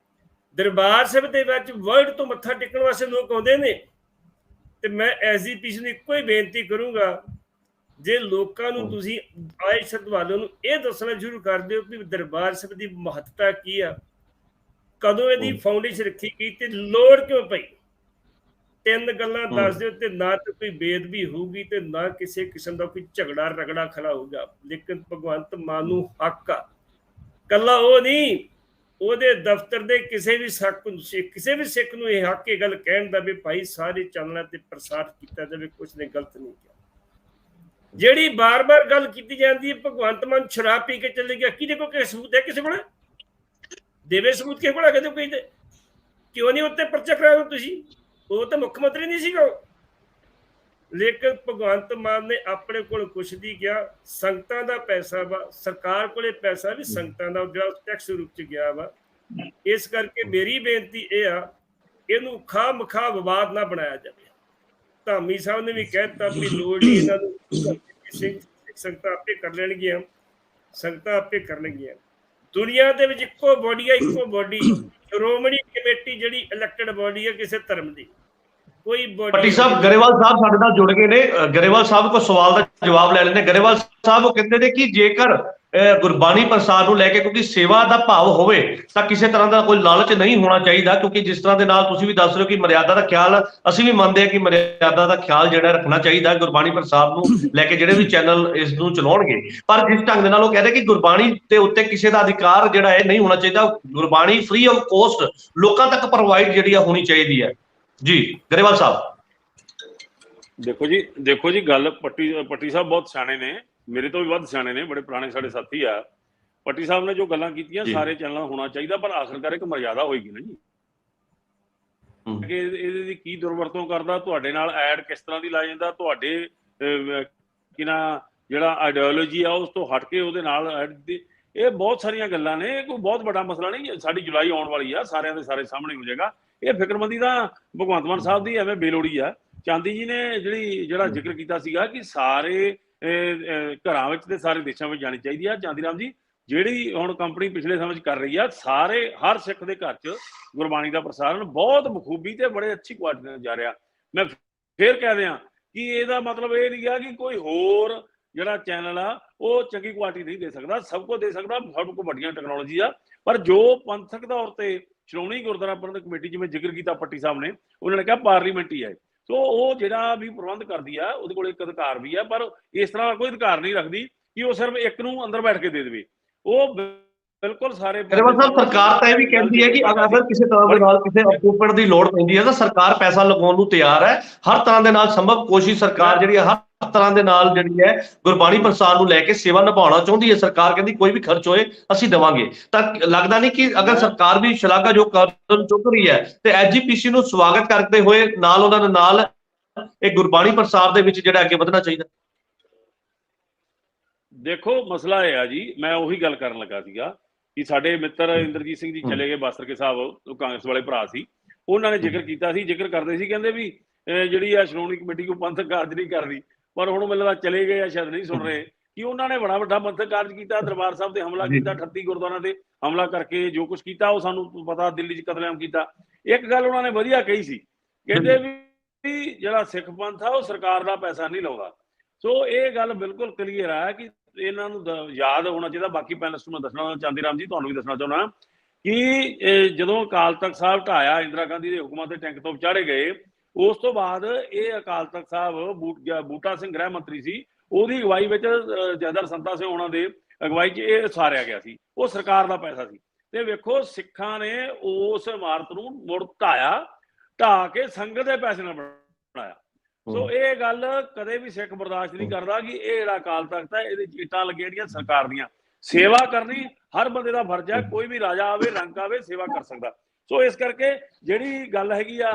ਦਰਬਾਰ ਸਾਹਿਬ ਦੇ ਵਿੱਚ ਵਰਲਡ ਤੋਂ ਮੱਥਾ ਟੇਕਣ ਵਾਸਤੇ ਲੋਕ ਆਉਂਦੇ ਨੇ, ਤੇ ਮੈਂ ਐਸਜੀਪੀਸੀ ਨੂੰ ਇੱਕੋ ਹੀ ਬੇਨਤੀ ਕਰੂੰਗਾ, ਜੇ ਲੋਕਾਂ ਨੂੰ ਤੁਸੀਂ ਆਏ ਸ਼ਰਧਾਲੂਆਂ ਨੂੰ ਇਹ ਦੱਸਣਾ ਸ਼ੁਰੂ ਕਰ ਦਿਓ ਵੀ ਦਰਬਾਰ ਸਾਹਿਬ ਦੀ ਮਹੱਤਤਾ ਕੀ ਆ, ਕਦੋਂ ਇਹਦੀ ਫਾਊਂਡੇਸ਼ਨ ਰੱਖੀ ਗਈ ਤੇ ਲੋੜ ਕਿਉਂ ਪਈ, 3 ਗੱਲਾਂ ਦੱਸ ਦਿਓ ਤੇ ਨਾ ਤਾਂ ਕੋਈ ਬੇਅਦਬੀ ਹੋਊਗੀ ਤੇ ਨਾ ਕਿਸੇ ਕਿਸਮ ਦਾ ਕੋਈ ਝਗੜਾ ਰਗੜਾ ਖੜਾ ਹੋਊਗਾ। ਲੇਕਿਨ ਭਗਵੰਤ ਮਾਨ ਨੂੰ ਹੱਕ ਆ, ਕੱਲਾ ਉਹ ਨਹੀਂ, ਉਹਦੇ ਦਫ਼ਤਰ ਦੇ ਕਿਸੇ ਵੀ ਸਿੱਖ ਨੂੰ ਇਹ ਹੱਕ ਇਹ ਗੱਲ ਕਹਿਣ ਦਾ ਵੀ ਭਾਈ ਸਾਰੇ ਚੈਨਲਾਂ ਤੇ ਪ੍ਰਸਾਰ ਕੀਤਾ ਜਾਵੇ, ਕੁਛ ਨੇ ਗਲਤ ਨਹੀਂ ਕਿਹਾ। ਜਿਹੜੀ ਬਾਰ-ਬਾਰ ਗੱਲ ਕੀਤੀ ਜਾਂਦੀ ਹੈ ਭਗਵੰਤ ਮਾਨ ਸ਼ਰਾਬ ਪੀ ਕੇ ਚਲੇ ਗਿਆ, ਕਿਹਦੇ ਕੋਲ ਸਬੂਤ ਹੈ? ਕਿਸੇ ਕੋਲ ਦੇਵੇ ਸਬੂਤ? ਕਿਸੇ ਕੋਲ ਕਦੇ ਕੋਈ? ਕਿਉਂ ਨਹੀਂ ਉੱਤੇ ਪਰਚਾ ਕਰਾਇਆ ਤੁਸੀਂ? ਉਹ ਤਾਂ ਮੁੱਖ ਮੰਤਰੀ ਨਹੀਂ ਸੀਗਾ। ਲੇਕਿਨ ਭਗਵੰਤ ਮਾਨ ਨੇ ਆਪਣੇ ਕੋਲ ਕੁਛ ਨਹੀਂ ਕਿਹਾ। ਸੰਗਤਾਂ ਦਾ ਪੈਸਾ ਵਾ, ਸਰਕਾਰ ਕੋਲੇ ਪੈਸਾ ਵੀ ਸੰਗਤਾਂ ਦਾ ਜਿਹੜਾ ਟੈਕਸ ਰੂਪ ਚ ਗਿਆ ਵਾ। ਇਸ ਕਰਕੇ ਮੇਰੀ ਬੇਨਤੀ ਇਹ ਆ, ਇਹਨੂੰ ਖਾਮਖਾ ਵਿਵਾਦ ਨਾ ਬਣਾਇਆ ਜਾਵੇ। ਧਾਮੀ ਸਾਹਿਬ ਨੇ ਵੀ ਕਹਿ ਦਿੱਤਾ ਵੀ ਲੋੜ ਨਹੀਂ ਇਹਨਾਂ ਨੂੰ, ਸੰਗਤਾਂ ਆਪੇ ਕਰ ਲੈਣਗੀਆਂ, ਸੰਗਤਾਂ ਆਪੇ ਕਰ ਲੈਣਗੀਆਂ। ਦੁਨੀਆ ਦੇ ਵਿੱਚ ਇੱਕੋ ਬੋਡੀ ਹੈ, ਇੱਕੋ ਬੋਡੀ ਸ਼੍ਰੋਮਣੀ ਕਮੇਟੀ ਜਿਹੜੀ ਇਲੈਕਟਡ ਬੋਡੀ ਹੈ ਕਿਸੇ ਧਰਮ ਦੀ। ਕੋਈ ਪੱਟੀ ਸਾਹਿਬ ਗਰੇਵਾਲ ਸਾਹਿਬ ਸਾਡੇ ਨਾਲ ਜੁੜ ਗਏ ਨੇ। ਗਰੇਵਾਲ ਸਾਹਿਬ ਕੋ ਸਵਾਲ ਦਾ ਜਵਾਬ ਲੈ ਲੈਣੇ। ਗਰੇਵਾਲ ਸਾਹਿਬ ਉਹ ਕਹਿੰਦੇ ਨੇ ਕਿ ਜੇਕਰ ਗੁਰਬਾਣੀ ਪ੍ਰਸਾਰ ਨੂੰ ਲੈ ਕੇ ਕਿਉਂਕਿ ਸੇਵਾ ਦਾ ਭਾਵ ਹੋਵੇ ਤਾਂ ਕਿਸੇ ਤਰ੍ਹਾਂ ਦਾ ਕੋਈ ਲਾਲਚ ਨਹੀਂ ਹੋਣਾ ਚਾਹੀਦਾ, ਕਿਉਂਕਿ ਜਿਸ ਤਰ੍ਹਾਂ ਦੇ ਨਾਲ ਤੁਸੀਂ ਵੀ ਦੱਸ ਰਹੇ ਹੋ ਕਿ ਮਰਿਆਦਾ ਦਾ ਖਿਆਲ, ਅਸੀਂ ਵੀ ਮੰਨਦੇ ਹਾਂ ਕਿ ਮਰਿਆਦਾ ਦਾ ਖਿਆਲ ਜਿਹੜਾ ਰੱਖਣਾ ਚਾਹੀਦਾ ਗੁਰਬਾਣੀ ਪ੍ਰਸਾਰ ਨੂੰ ਲੈ ਕੇ ਜਿਹੜੇ ਵੀ ਚੈਨਲ ਇਸ ਨੂੰ ਚਲਾਉਣਗੇ। ਪਰ ਜਿਸ ਢੰਗ ਦੇ ਨਾਲ ਉਹ ਕਹਿੰਦੇ ਕਿ ਗੁਰਬਾਣੀ ਦੇ ਉੱਤੇ ਕਿਸੇ ਦਾ ਅਧਿਕਾਰ ਜਿਹੜਾ ਹੈ ਨਹੀਂ ਹੋਣਾ ਚਾਹੀਦਾ, ਗੁਰਬਾਣੀ ਫ੍ਰੀ ਆਫ ਕੋਸਟ ਲੋਕਾਂ ਤੱਕ ਪ੍ਰੋਵਾਈਡ ਜਿਹੜੀ ਆ ਹੋਣੀ ਚਾਹੀਦੀ ਹੈ। ਜੀ ਗਰੇਵਾਲ ਸਾਹਿਬ। ਦੇਖੋ ਜੀ ਗੱਲ ਪੱਟੀ ਸਾਹਿਬ ਬਹੁਤ ਸਿਆਣੇ ਨੇ, ਮੇਰੇ ਤੋਂ ਵੀ ਵੱਧ ਸਿਆਣੇ ਨੇ, ਬੜੇ ਪੁਰਾਣੇ ਸਾਡੇ ਸਾਥੀ ਆ। ਪੱਟੀ ਸਾਹਿਬ ਨੇ ਜੋ ਗੱਲਾਂ ਕੀਤੀਆਂ ਸਾਰੇ ਚੈਨਲਾਂ ਹੋਣਾ ਚਾਹੀਦਾ, ਪਰ ਆਖਰਕਾਰ ਇੱਕ ਮਰਿਆਦਾ ਹੋਏਗੀ ਨਾ ਜੀ। ਕਿ ਇਹਦੇ ਦੀ ਕੀ ਦੁਰਵਰਤੋਂ ਕਰਦਾ, ਤੁਹਾਡੇ ਨਾਲ ਐਡ ਕਿਸ ਤਰ੍ਹਾਂ ਦੀ ਲਾ ਜਾਂਦਾ, ਤੁਹਾਡੇ ਜਿਹੜਾ ਆਈਡੀਓਲੋਜੀ ਆ ਉਸ ਤੋਂ ਹਟ ਕੇ ਉਹਦੇ ਨਾਲ ਐਡ ਦੀ, ਇਹ ਬਹੁਤ ਸਾਰੀਆਂ ਗੱਲਾਂ ਨੇ। ਕੋਈ ਬਹੁਤ ਵੱਡਾ ਮਸਲਾ ਨਹੀਂ। ਸਾਡੀ ਜੁਲਾਈ ਆਉਣ ਵਾਲੀ ਆ, ਸਾਰਿਆਂ ਦੇ ਸਾਰੇ ਸਾਹਮਣੇ ਹੋ ਜਾਏਗਾ। ਇਹ ਫਿਕਰਮੰਦੀ ਤਾਂ ਭਗਵੰਤ ਮਾਨ ਸਾਹਿਬ ਦੀ ਐਵੇਂ ਬੇਲੋੜੀ ਆ। ਚਾਂਦੀ ਜੀ ਨੇ ਜਿਹੜਾ ਜ਼ਿਕਰ ਕੀਤਾ ਸੀਗਾ ਕਿ ਸਾਰੇ ਘਰਾਂ ਵਿੱਚ ਤੇ ਸਾਰੇ ਦੇਸ਼ਾਂ ਵਿੱਚ ਜਾਣੀ ਚਾਹੀਦੀ ਆ। ਚਾਂਦੀ ਰਾਮ ਜੀ, ਜਿਹੜੀ ਹੁਣ ਕੰਪਨੀ ਪਿਛਲੇ ਸਮੇਂ 'ਚ ਕਰ ਰਹੀ ਆ, ਹਰ ਸਿੱਖ ਦੇ ਘਰ 'ਚ ਗੁਰਬਾਣੀ ਦਾ ਪ੍ਰਸਾਰਣ ਬਹੁਤ ਬਖੂਬੀ ਤੇ ਬੜੇ ਅੱਛੀ ਕੁਆਲਿਟੀ ਨਾਲ ਜਾ ਰਿਹਾ। ਮੈਂ ਫੇਰ ਕਹਿ ਦਿਆਂ ਕਿ ਇਹਦਾ ਮਤਲਬ ਇਹ ਨਹੀਂ ਆ ਕਿ ਕੋਈ ਹੋਰ ਜਿਹੜਾ ਚੈਨਲ ਆ ਉਹ ਚੰਗੀ ਕੁਆਲਿਟੀ ਨਹੀਂ ਦੇ ਸਕਦਾ, ਸਭ ਕੁਝ ਦੇ ਸਕਦਾ, ਸਭ ਕੋਲ ਵੱਡੀਆਂ ਟੈਕਨੋਲੋਜੀ ਆ। ਪਰ ਜੋ ਪੰਥਕ ਤੌਰ ਤੇ ਸ਼੍ਰੋਮਣੀ ਗੁਰਦੁਆਰਾ ਪ੍ਰਬੰਧਕ ਕਮੇਟੀ ਜਿਵੇਂ ਜ਼ਿਕਰ ਕੀਤਾ ਪੱਟੀ ਸਾਹਿਬ ਨੇ, ਉਹਨਾਂ ਨੇ ਕਿਹਾ ਪਾਰਲੀਮੈਂਟ ਹੀ ਹੈ, ਸੋ ਉਹ ਜਿਹੜਾ ਵੀ ਪ੍ਰਬੰਧ ਕਰਦੀ ਆ ਉਹਦੇ ਕੋਲ ਇੱਕ ਅਧਿਕਾਰ ਵੀ ਆ, ਪਰ ਇਸ ਤਰ੍ਹਾਂ ਦਾ ਕੋਈ ਅਧਿਕਾਰ ਨਹੀਂ ਰੱਖਦੀ ਕਿ ਉਹ ਸਿਰਫ ਇੱਕ ਨੂੰ ਅੰਦਰ ਬੈਠ ਕੇ ਦੇ ਦੇਵੇ। ਉਹ ਬਿਲਕੁਲ ਸਾਰੇ ਸਰਕਾਰ ਤਾਂ ਇਹ ਵੀ ਕਹਿੰਦੀ ਹੈ ਕਿ ਅਗਰ ਕਿਸੇ ਤਰ੍ਹਾਂ ਦੇ ਨਾਲ ਕਿਸੇ ਅਪਰੂਵਮੈਂਟ ਦੀ ਲੋੜ ਪੈਂਦੀ ਹੈ ਤਾਂ ਸਰਕਾਰ ਪੈਸਾ ਲਗਾਉਣ ਨੂੰ ਤਿਆਰ ਹੈ। ਹਰ ਤਰ੍ਹਾਂ ਦੇ ਨਾਲ ਸੰਭਵ ਕੋਸ਼ਿਸ਼ ਸਰਕਾਰ ਜਿਹੜੀ ਹੈ ਹਰ ਤਰ੍ਹਾਂ ਦੇ ਨਾਲ ਜਿਹੜੀ ਹੈ ਗੁਰਬਾਣੀ ਪ੍ਰਸਾਰ ਨੂੰ ਲੈ ਕੇ ਸੇਵਾ ਨਿਭਾਉਣਾ ਚਾਹੁੰਦੀ ਹੈ। ਸਰਕਾਰ ਕਹਿੰਦੀ ਕੋਈ ਵੀ ਖਰਚ ਹੋਏ ਅਸੀਂ ਦੇਵਾਂਗੇ। ਤਾਂ ਲੱਗਦਾ ਨਹੀਂ ਕਿ ਅਗਰ ਸਰਕਾਰ ਵੀ ਸ਼ਲਾਘਾਯੋਗ ਕਦਮ ਚੁੱਕ ਰਹੀ ਹੈ ਤੇ ਐਸਜੀਪੀਸੀ ਨੂੰ ਸਵਾਗਤ ਕਰਦੇ ਹੋਏ ਨਾਲ ਉਹਨਾਂ ਦੇ ਨਾਲ ਇਹ ਗੁਰਬਾਣੀ ਪ੍ਰਸਾਰ ਦੇ ਵਿੱਚ ਜਿਹੜਾ ਅੱਗੇ ਵਧਣਾ ਚਾਹੀਦਾ। देखो मसला ਇਹ ਆ ਜੀ, मैं ਉਹੀ ਗੱਲ ਕਰਨ ਲੱਗਾ ਸੀਗਾ ਕਿ ਸਾਡੇ ਮਿੱਤਰ ਇੰਦਰਜੀਤ ਸਿੰਘ ਜੀ ਚਲੇ ਗਏ ਬਾਸਰਕੇ ਸਾਹਿਬ, ਉਹ ਕਾਂਗਰਸ ਵਾਲੇ ਭਰਾ ਸੀ, ਉਹਨਾਂ ਨੇ ਜ਼ਿਕਰ ਕੀਤਾ ਸੀ, ਜ਼ਿਕਰ ਕਰਦੇ ਸੀ, ਕਹਿੰਦੇ ਵੀ ਜਿਹੜੀ ਆ ਸ਼੍ਰੋਮਣੀ ਕਮੇਟੀ ਕੋਈ ਪੰਥਕ ਕਾਰਜ ਨਹੀਂ ਕਰਦੀ, ਪਰ ਹੁਣ ਮੈਨੂੰ ਲੱਗਦਾ ਚਲੇ ਗਏ ਆ, ਸ਼ਾਇਦ ਨਹੀਂ ਸੁਣ ਰਹੇ ਕਿ ਉਹਨਾਂ ਨੇ ਬੜਾ ਵੱਡਾ ਪੰਥਕ ਕਾਰਜ ਕੀਤਾ, ਦਰਬਾਰ ਸਾਹਿਬ ਤੇ ਹਮਲਾ ਕੀਤਾ, 38 ਗੁਰਦੁਆਰਿਆਂ ਤੇ ਹਮਲਾ ਕਰਕੇ ਜੋ ਕੁਝ ਕੀਤਾ ਉਹ ਸਾਨੂੰ ਪਤਾ, ਦਿੱਲੀ 'ਚ ਕਤਲੇਆਮ ਕੀਤਾ। ਇੱਕ ਗੱਲ ਉਹਨਾਂ ਨੇ ਵਧੀਆ ਕਹੀ ਸੀ, ਕਹਿੰਦੇ ਵੀ ਜਿਹੜਾ ਸਿੱਖ ਪੰਥ ਆ ਉਹ ਸਰਕਾਰ ਦਾ ਪੈਸਾ ਨਹੀਂ ਲਾਉਂਦਾ। ਸੋ ਇਹ ਗੱਲ ਬਿਲਕੁਲ ਕਲੀਅਰ ਆ ਕਿ ਇਹਨਾਂ ਨੂੰ ਯਾਦ ਹੋਣਾ ਚਾਹੀਦਾ। ਬਾਕੀ ਪੈਨਲਿਸਟ ਨੂੰ ਦੱਸਣਾ, ਚਾਂਦੀ ਰਾਮ ਜੀ ਤੁਹਾਨੂੰ ਵੀ ਦੱਸਣਾ ਚਾਹੁੰਦਾ ਕਿ ਜਦੋਂ ਅਕਾਲ ਤਖਤ ਸਾਹਿਬ ਢਾਇਆ, ਇੰਦਰਾ ਗਾਂਧੀ ਦੇ ਹੁਕਮਾਂ ਤੇ ਟੈਂਕ ਤੋਪ ਚਾੜੇ ਗਏ, ਉਸ ਤੋਂ ਬਾਅਦ ਇਹ ਅਕਾਲ ਤਖਤ ਸਾਹਿਬ ਬੂਟਾ ਸਿੰਘ ਗ੍ਰਹਿ ਮੰਤਰੀ ਸੀ, ਉਹਦੀ ਅਗਵਾਈ ਵਿੱਚ ਜਦਰ ਸੰਤਾ ਸਿੰਘ ਉਹਨਾਂ ਦੇ ਅਗਵਾਈ 'ਚ ਇਹ ਸਾਰਿਆ ਗਿਆ ਸੀ, ਉਹ ਸਰਕਾਰ ਦਾ ਪੈਸਾ ਸੀ। ਤੇ ਵੇਖੋ ਸਿੱਖਾਂ ਨੇ ਉਸ ਇਮਾਰਤ ਨੂੰ ਮੁੜ ਢਾ ਕੇ ਸੰਗਤ ਦੇ ਪੈਸੇ ਨਾਲ ਬਣਾਇਆ। ਸੋ ਇਹ ਗੱਲ ਕਦੇ ਵੀ ਸਿੱਖ ਬਰਦਾਸ਼ਤ ਨਹੀਂ ਕਰਦਾ ਕਿ ਇਹ ਜਿਹੜਾ ਅਕਾਲ ਤਖਤ ਹੈ ਇਹਦੇ ਇੱਟਾਂ ਲੱਗੀਆਂ ਜਿਹੜੀਆਂ ਸਰਕਾਰ ਦੀਆਂ। ਸੇਵਾ ਕਰਨੀ ਹਰ ਬੰਦੇ ਦਾ ਫਰਜ਼ ਹੈ, ਕੋਈ ਵੀ ਰਾਜਾ ਆਵੇ ਰੰਕ ਆਵੇ ਸੇਵਾ ਕਰ ਸਕਦਾ। ਸੋ ਇਸ ਕਰਕੇ ਜਿਹੜੀ ਗੱਲ ਹੈਗੀ ਆ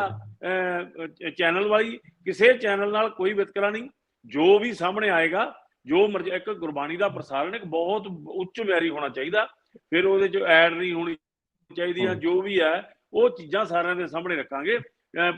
ਚੈਨਲ ਵਾਲੀ, ਕਿਸੇ ਚੈਨਲ ਨਾਲ ਕੋਈ ਵਿਤਕਰਾ ਨਹੀਂ, ਜੋ ਵੀ ਸਾਹਮਣੇ ਆਏਗਾ, ਜੋ ਮਰਜ਼ੀ, ਇੱਕ ਗੁਰਬਾਣੀ ਦਾ ਪ੍ਰਸਾਰਣ ਇੱਕ ਬਹੁਤ ਉੱਚ ਮਿਆਰੀ ਹੋਣਾ ਚਾਹੀਦਾ, ਫਿਰ ਉਹਦੇ 'ਚ ਐਡ ਨਹੀਂ ਹੋਣੀ ਚਾਹੀਦੀ ਆ, ਜੋ ਵੀ ਹੈ ਉਹ ਚੀਜ਼ਾਂ ਸਾਰਿਆਂ ਦੇ ਸਾਹਮਣੇ ਰੱਖਾਂਗੇ।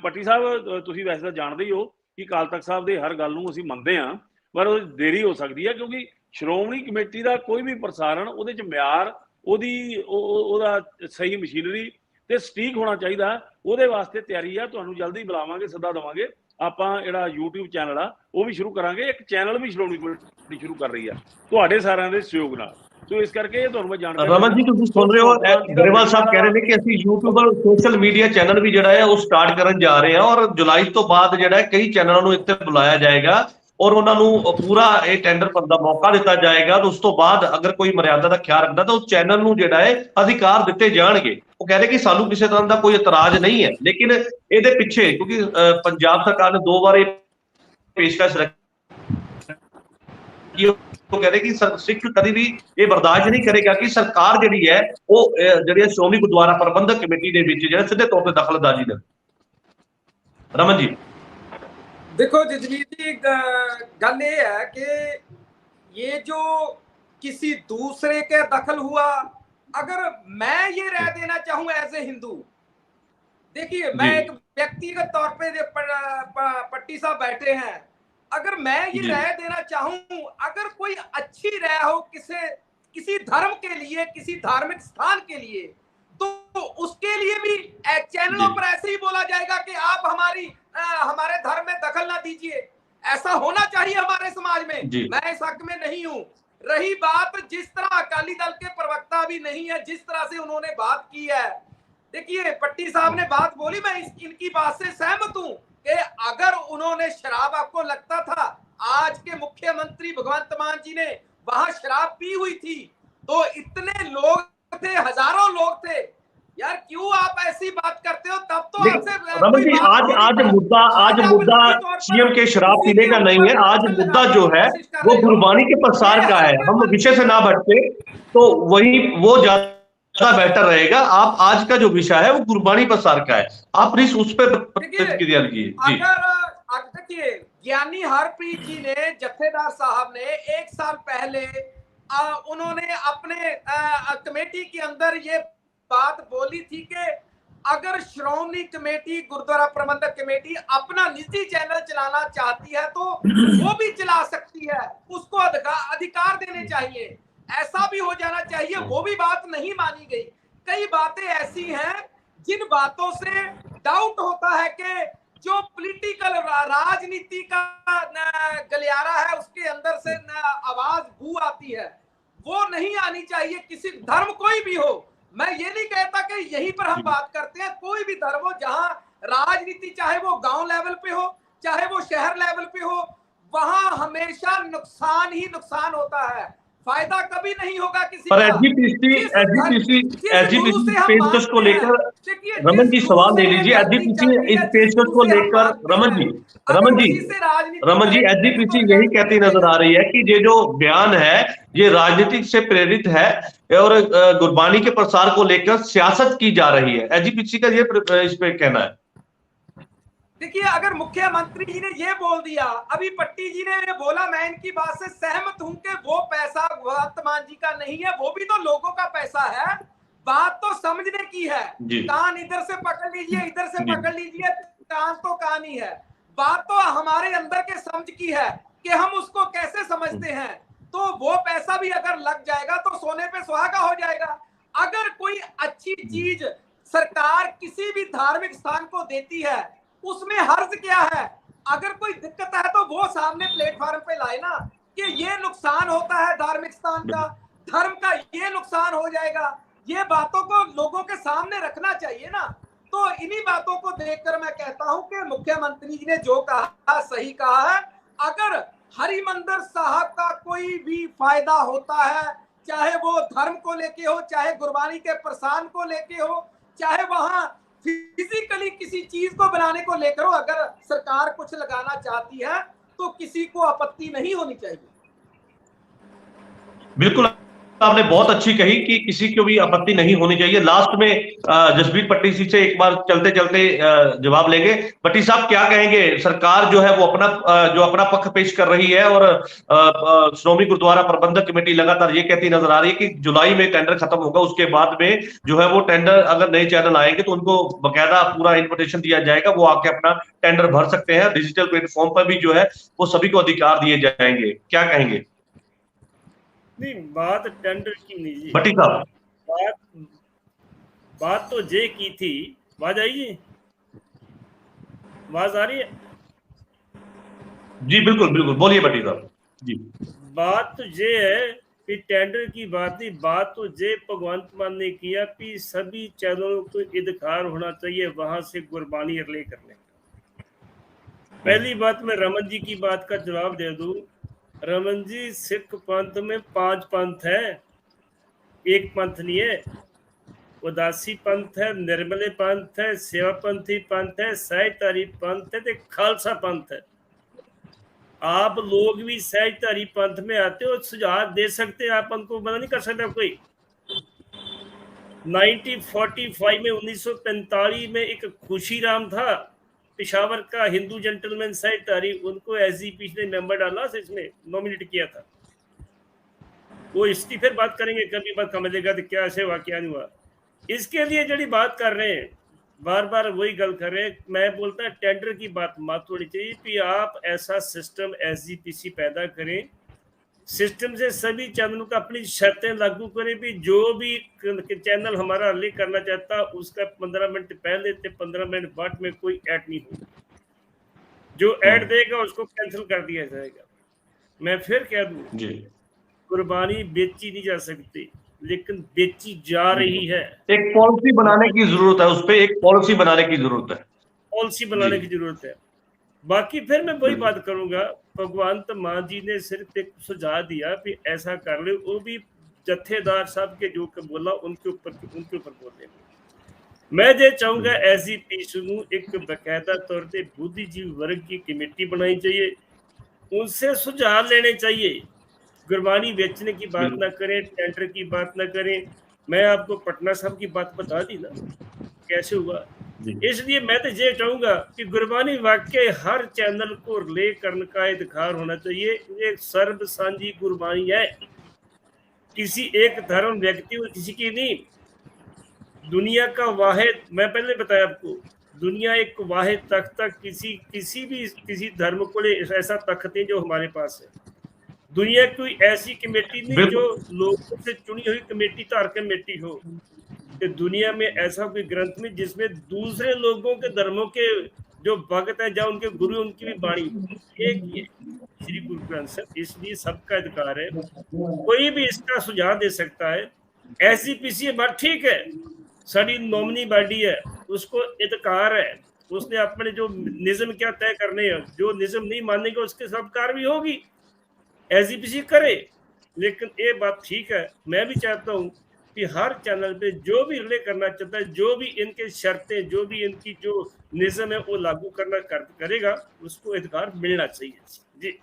ਪੱਟੀ ਸਾਹਿਬ ਤੁਸੀਂ ਵੈਸੇ ਤਾਂ ਜਾਣਦੇ ਹੀ ਹੋ ਕਿ ਅਕਾਲ ਤਖਤ ਸਾਹਿਬ ਦੇ ਹਰ ਗੱਲ ਨੂੰ ਅਸੀਂ ਮੰਨਦੇ ਹਾਂ, ਪਰ ਉਹ ਦੇਰੀ ਹੋ ਸਕਦੀ ਹੈ ਕਿਉਂਕਿ ਸ਼੍ਰੋਮਣੀ ਕਮੇਟੀ ਦਾ ਕੋਈ ਵੀ ਪ੍ਰਸਾਰਣ ਉਹਦੇ 'ਚ ਮਿਆਰ, ਉਹਦਾ ਸਹੀ ਮਸ਼ੀਨਰੀ ਤੇ ਸਟੀਕ ਹੋਣਾ ਚਾਹੀਦਾ। ਉਹਦੇ ਵਾਸਤੇ ਤਿਆਰੀ ਆ, ਤੁਹਾਨੂੰ ਜਲਦੀ ਬੁਲਾਵਾਂਗੇ, ਸੱਦਾ ਦੇਵਾਂਗੇ। ਆਪਾਂ ਜਿਹੜਾ YouTube ਚੈਨਲ ਆ ਉਹ ਵੀ ਸ਼ੁਰੂ ਕਰਾਂਗੇ, ਇੱਕ ਚੈਨਲ ਵੀ ਸ਼੍ਰੋਮਣੀ ਕਮੇਟੀ ਸ਼ੁਰੂ ਕਰ ਰਹੀ ਆ ਤੁਹਾਡੇ ਸਾਰਿਆਂ ਦੇ ਸਹਿਯੋਗ ਨਾਲ। ਸੋ ਇਸ ਕਰਕੇ ਤੁਹਾਨੂੰ ਮੈਂ ਜਾਣਕਾਰੀ। ਰਮਨ ਜੀ ਤੁਸੀਂ ਸੁਣ ਰਹੇ ਹੋ, ਗਰੇਵਾਲ ਸਾਹਿਬ ਕਹਿ ਰਹੇ ਨੇ ਕਿ ਅਸੀਂ YouTube ਔਰ ਸੋਸ਼ਲ ਮੀਡੀਆ ਚੈਨਲ ਵੀ ਜਿਹੜਾ ਹੈ ਉਹ ਸਟਾਰਟ ਕਰਨ ਜਾ ਰਹੇ ਹਾਂ, ਔਰ ਜੁਲਾਈ ਤੋਂ ਬਾਅਦ ਜਿਹੜਾ ਹੈ ਕਈ ਚੈਨਲਾਂ ਨੂੰ ਇੱਥੇ ਬੁਲਾਇਆ ਜਾਏਗਾ ਔਰ ਉਹਨਾਂ ਨੂੰ ਪੂਰਾ ਇਹ ਟੈਂਡਰ ਭਰਨ ਦਾ ਮੌਕਾ ਦਿੱਤਾ ਜਾਏਗਾ। ਉਸ ਤੋਂ ਬਾਅਦ ਅਗਰ ਕੋਈ ਮਰਿਆਦਾ ਦਾ ਖਿਆਲ ਰੱਖਦਾ ਤਾਂ ਉਸ ਚੈਨਲ ਨੂੰ ਜਿਹੜਾ ਹੈ ਅਧਿਕਾਰ ਦਿੱਤੇ ਜਾਣਗੇ। ਉਹ ਕਹਿੰਦੇ ਕਿ ਸਾਨੂੰ ਕਿਸੇ ਤਰ੍ਹਾਂ ਦਾ ਕੋਈ ਇਤਰਾਜ਼ ਨਹੀਂ ਹੈ, ਲੇਕਿਨ ਇਹਦੇ ਪਿੱਛੇ ਕਿਉਂਕਿ ਪੰਜਾਬ ਸਰਕਾਰ ਨੇ 2 ਵਾਰ ਇਹ ਪੇਸ਼ਕਸ਼ ਰੱਖੀ, ਉਹ ਕਹਿੰਦੇ ਕਿ ਸਿੱਖ ਕਦੀ ਵੀ ਇਹ ਬਰਦਾਸ਼ਤ ਨਹੀਂ ਕਰੇਗਾ ਕਿ ਸਰਕਾਰ ਜਿਹੜੀ ਹੈ ਉਹ ਜਿਹੜੀ ਸ਼੍ਰੋਮਣੀ ਗੁਰਦੁਆਰਾ ਪ੍ਰਬੰਧਕ ਕਮੇਟੀ ਦੇ ਵਿੱਚ ਜਿਹੜਾ ਸਿੱਧੇ ਤੌਰ ਤੇ ਦਖਲਅੰਦਾਜ਼ੀ ਦੇ। ਰਮਨ जी देखो जजवीर जी, गल ये है कि ये जो किसी दूसरे के दखल हुआ, अगर मैं ये राय देना चाहूं एज ए हिंदू, देखिए मैं एक व्यक्तिगत तौर पे पट्टी साहब बैठे हैं, अगर मैं ये राय देना चाहूं, अगर कोई अच्छी राय हो किसी धर्म के लिए, किसी धार्मिक स्थान के लिए, तो उसके लिए भी चैनलों पर ऐसे ही बोला जाएगा कि आप हमारे धर्म में दखल ना दीजिए। ऐसा होना चाहिए हमारे समाज में, मैं इस हक में नहीं हूं। रही बात जिस तरह अकाली दल के प्रवक्ता भी नहीं है, जिस तरह से उन्होंने बात की है, देखिए पट्टी साहब ने बात बोली, मैं इनकी बात से सहमत हूं कि अगर उन्होंने शराब, आपको लगता था आज के मुख्यमंत्री भगवंत मान जी ने वहां शराब पी हुई थी, तो इतने लोग थे, हजारों लोग थे यार, क्यों आप ऐसी बात करते हो? तब तो आपसे रमन जी आज मुद्दा सीएम के शराब पीने का नहीं है, आज मुद्दा जो है वो गुरबानी के प्रसार का है। हम विषय से ना भटके तो वो ज्यादा बेहतर रहेगा। आप आज का जो विषय है वो गुरबानी प्रसार का है, आप प्लीज उस पर प्रतिक्रिया दीजिए। अगर देखिए ज्ञानी हरप्रीत जी ने, जत्थेदार साहब ने 1 साल पहले उन्होंने अपने कमेटी के अंदर ये बात बोली थी कि अगर श्रोमणी कमेटी, गुरुद्वारा प्रबंधक कमेटी अपना निजी चैनल चलाना चाहती है तो वो भी चला सकती है, उसको अधिकार देने चाहिए, ऐसा भी हो जाना चाहिए। वो भी बात नहीं मानी गई। कई बातें ऐसी हैं जिन बातों से डाउट होता है कि जो पॉलिटिकल राजनीति का गलियारा है उसके अंदर से आवाज गू आती है, वो नहीं आनी चाहिए। किसी धर्म कोई भी हो, मैं ये नहीं कहता कि यहीं पर हम बात करते हैं, कोई भी धर्म हो, जहां राजनीति चाहे वो गांव लेवल पे हो चाहे वो शहर लेवल पे हो, वहां हमेशा नुकसान ही नुकसान होता है, फायदा कभी नहीं होगा किसी पर एसजीपीसी पेशकश को लेकर रमन जी सवाल ले लीजिए। एसजीपीसी इस पेशकश को लेकर रमन जी एसजीपीसी यही कहती नजर आ रही है कि ये जो बयान है ये राजनीतिक से प्रेरित है और गुरबानी के प्रसार को लेकर सियासत की जा रही है। एसजीपीसी का ये इस पे कहना है। देखिए, अगर मुख्यमंत्री जी ने ये बोल दिया, अभी पट्टी जी ने ये बोला, मैं इनकी बात से सहमत हूं कि वो पैसा भगवंत जी का नहीं है, वो भी तो लोगों का पैसा है। बात तो समझने की है, कान इधर से पकड़ लीजिए, इधर से पकड़ लीजिए, कान तो कान ही है। बात तो हमारे अंदर के समझ की है कि हम उसको कैसे समझते हैं। तो वो पैसा भी अगर लग जाएगा तो सोने पे सुहागा हो जाएगा। अगर कोई अच्छी चीज सरकार किसी भी धार्मिक स्थान को देती है, उसमें हर्ज क्या है? अगर कोई दिक्कत है तो वो सामने प्लेटफॉर्म पे लाए ना कि ये नुकसान होता है धार्मिक स्थान का, धर्म का ये नुकसान हो जाएगा। ये बातों को लोगों के सामने रखना चाहिए ना। तो इन्हीं बातों को देखकर मैं कहता हूं कि मुख्यमंत्री जी ने जो कहा सही कहा है। अगर हरिमंदिर साहब का कोई भी फायदा होता है, चाहे वो धर्म को लेके हो, चाहे गुरबानी के प्रसाद को लेके हो, चाहे वहां फिजिकली किसी चीज को बनाने को लेकर हो, अगर सरकार कुछ लगाना चाहती है तो किसी को आपत्ति नहीं होनी चाहिए। बिल्कुल, आपने बहुत अच्छी कही कि किसी को भी आपत्ति नहीं होनी चाहिए। लास्ट में जसबीर पट्टी जी से एक बार चलते चलते जवाब लेंगे। पट्टी साहब, क्या कहेंगे? सरकार जो है वो अपना पक्ष पेश कर रही है और श्रोमणी गुरुद्वारा प्रबंधक कमेटी लगातार ये कहती नजर आ रही है कि जुलाई में टेंडर खत्म होगा, उसके बाद में जो है वो टेंडर, अगर नए चैनल आएंगे तो उनको बकायदा पूरा इन्विटेशन दिया जाएगा, वो आके अपना टेंडर भर सकते हैं। डिजिटल प्लेटफॉर्म पर भी जो है वो सभी को अधिकार दिए जाएंगे। क्या कहेंगे? नहीं, बात टेंडर की नहीं जी, भट्टी साहब, बात तो जे की थी। आवाज आई जी? आवाज आ रही है? जी बिल्कुल बिल्कुल, बोलिए भट्टी साहब जी। बात तो ये है कि टेंडर की बात नहीं, बात तो ये भगवंत मान ने किया कि सभी चैनलों को अधिकार होना चाहिए वहां से गुरबानी रिले करने का। पहली बात, मैं रमन जी की बात का जवाब दे दूं। रमन जी, सिख पंथ में 5 पंथ है, एक पंथ नहीं है। उदासी पंथ है, निर्मले पंथ है, सेवापंथी पंथ है, सहजधारी पंथ है, ते खालसा पंथ है। आप लोग भी सहजधारी पंथ में आते हो, सुझाव दे सकते हैं, आप उनको मना नहीं कर सकता कोई। 1945 में 1945 में एक खुशीराम था, पेशावर का हिंदू जेंटलमैन सहजधारी, उनको एसजीपी ने मेंबर डाला, इसमें नॉमिनेट किया था। वो हिस्ट्री फिर बात करेंगे, कभी बात समझेगा तो क्या ऐसे वाकया नहीं हुआ। इसके लिए जड़ी बात कर रहे हैं, बार बार वही गल कर रहे हैं। मैं बोलता टेंडर की बात मत होनी चाहिए कि आप ऐसा सिस्टम एसजीपीसी पैदा करें, सिस्टम से सभी चैनलों का अपनी शर्तें लागू करें भी जो भी चैनल हमारा रिले करना चाहता उसका 15 मिनट पहले से 15 मिनट बाद में कोई ऐड नहीं होगा। जो ऐड देगा उसको कैंसिल कर दिया जाएगा। मैं फिर कह दूं, कुर्बानी बेची नहीं जा सकती, लेकिन बेची जा रही है। एक पॉलिसी बनाने की जरूरत है, उस पर एक पॉलिसी बनाने की जरूरत है, पॉलिसी बनाने की जरूरत है। बाकी फिर मैं वही बात करूंगा, भगवंत मान जी ने सिर्फ एक सुझाव दिया कि ऐसा कर ले, वो भी जत्थेदार साहब के जो बोला उनके ऊपर बोलने। मैं ये चाहूंगा एसजीपीसी एक बकायदा तौर पे बुद्धिजीवी वर्ग की कमेटी बनाई चाहिए, उनसे सुझाव लेने चाहिए। गुरबानी बेचने की बात ना करें, टेंडर की बात ना करें। मैं आपको पटना साहब की बात बता दी ना कैसे हुआ। इसलिए मैं तो ये चाहूंगा कि गुरबानी वाकई हर चैनल को रिले करने का अधिकार होना चाहिए। एक सर्व सांझी गुरबानी है, किसी एक धर्म व्यक्ति और किसी की नहीं। दुनिया का वाहिद, मैं पहले बताया आपको, दुनिया एक वाहिद तख्त, किसी धर्म को ले ऐसा तख्त है जो हमारे पास है। दुनिया कोई ऐसी कमेटी नहीं जो लोगों से चुनी हुई कमेटी तार कमेटी हो। दुनिया में ऐसा कोई ग्रंथ में जिसमें दूसरे लोगों के धर्मों के जो भगत है, जहाँ उनके गुरु, उनकी भी बाणी एक ही है, श्री गुरु ग्रंथ साहब। इसलिए सबका अधिकार है, कोई भी इसका सुझाव दे सकता है। एसजीपीसी बात ठीक है, साड़ी नॉमिनी बॉडी है, उसको अधिकार है, उसने अपने जो निज़म क्या तय करने हैं, जो निज़म नहीं मानेगा उसके सब कार्रवाई होगी, एसजीपीसी करे। लेकिन ये बात ठीक है, मैं भी चाहता हूँ कि हर चैनल पे जो भी रिले करना चाहता है, जो भी इनके शर्तें, जो भी इनकी जो निज़म है वो लागू करेगा, उसको अधिकार मिलना चाहिए जी।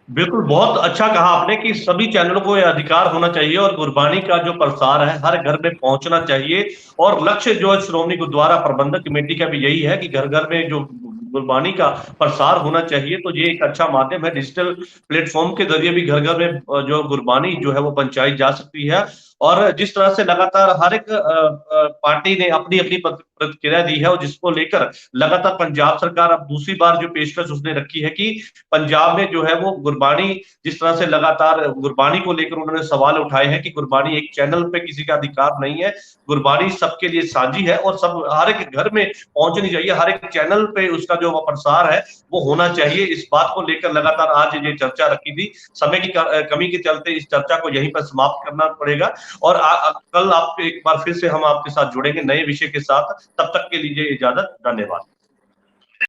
बिल्कुल, बहुत अच्छा कहा आपने कि सभी चैनलों को यह अधिकार होना चाहिए और गुरबानी का जो प्रसार है हर घर में पहुंचना चाहिए। और लक्ष्य जो है श्रोमणी गुरुद्वारा प्रबंधक कमेटी का भी यही है कि घर घर में जो गुरबानी का प्रसार होना चाहिए। तो ये एक अच्छा माध्यम है, डिजिटल प्लेटफॉर्म के जरिए भी घर घर में जो गुरबानी जो है वो पहुंचाई जा सकती है। और जिस तरह से लगातार हर एक पार्टी ने अपनी अपनी प्रतिक्रिया दी है, और जिसको लेकर लगातार पंजाब सरकार अब दूसरी बार जो पेशकश उसने रखी है कि पंजाब में जो है वो गुरबानी, जिस तरह से लगातार गुरबानी को लेकर उन्होंने सवाल उठाए हैं कि गुरबानी एक चैनल पे किसी का अधिकार नहीं है, गुरबानी सबके लिए साझी है और सब हर एक घर में पहुंचनी चाहिए, हर एक चैनल पे उसका जो प्रसार है वो होना चाहिए। इस बात को लेकर लगातार आज ये चर्चा रखी थी। समय की कमी के चलते इस चर्चा को यहीं पर समाप्त करना पड़ेगा, और कल आप एक बार फिर से हम आपके साथ जुड़ेंगे नए विषय के साथ। तब तक के लिए इजाजत, धन्यवाद।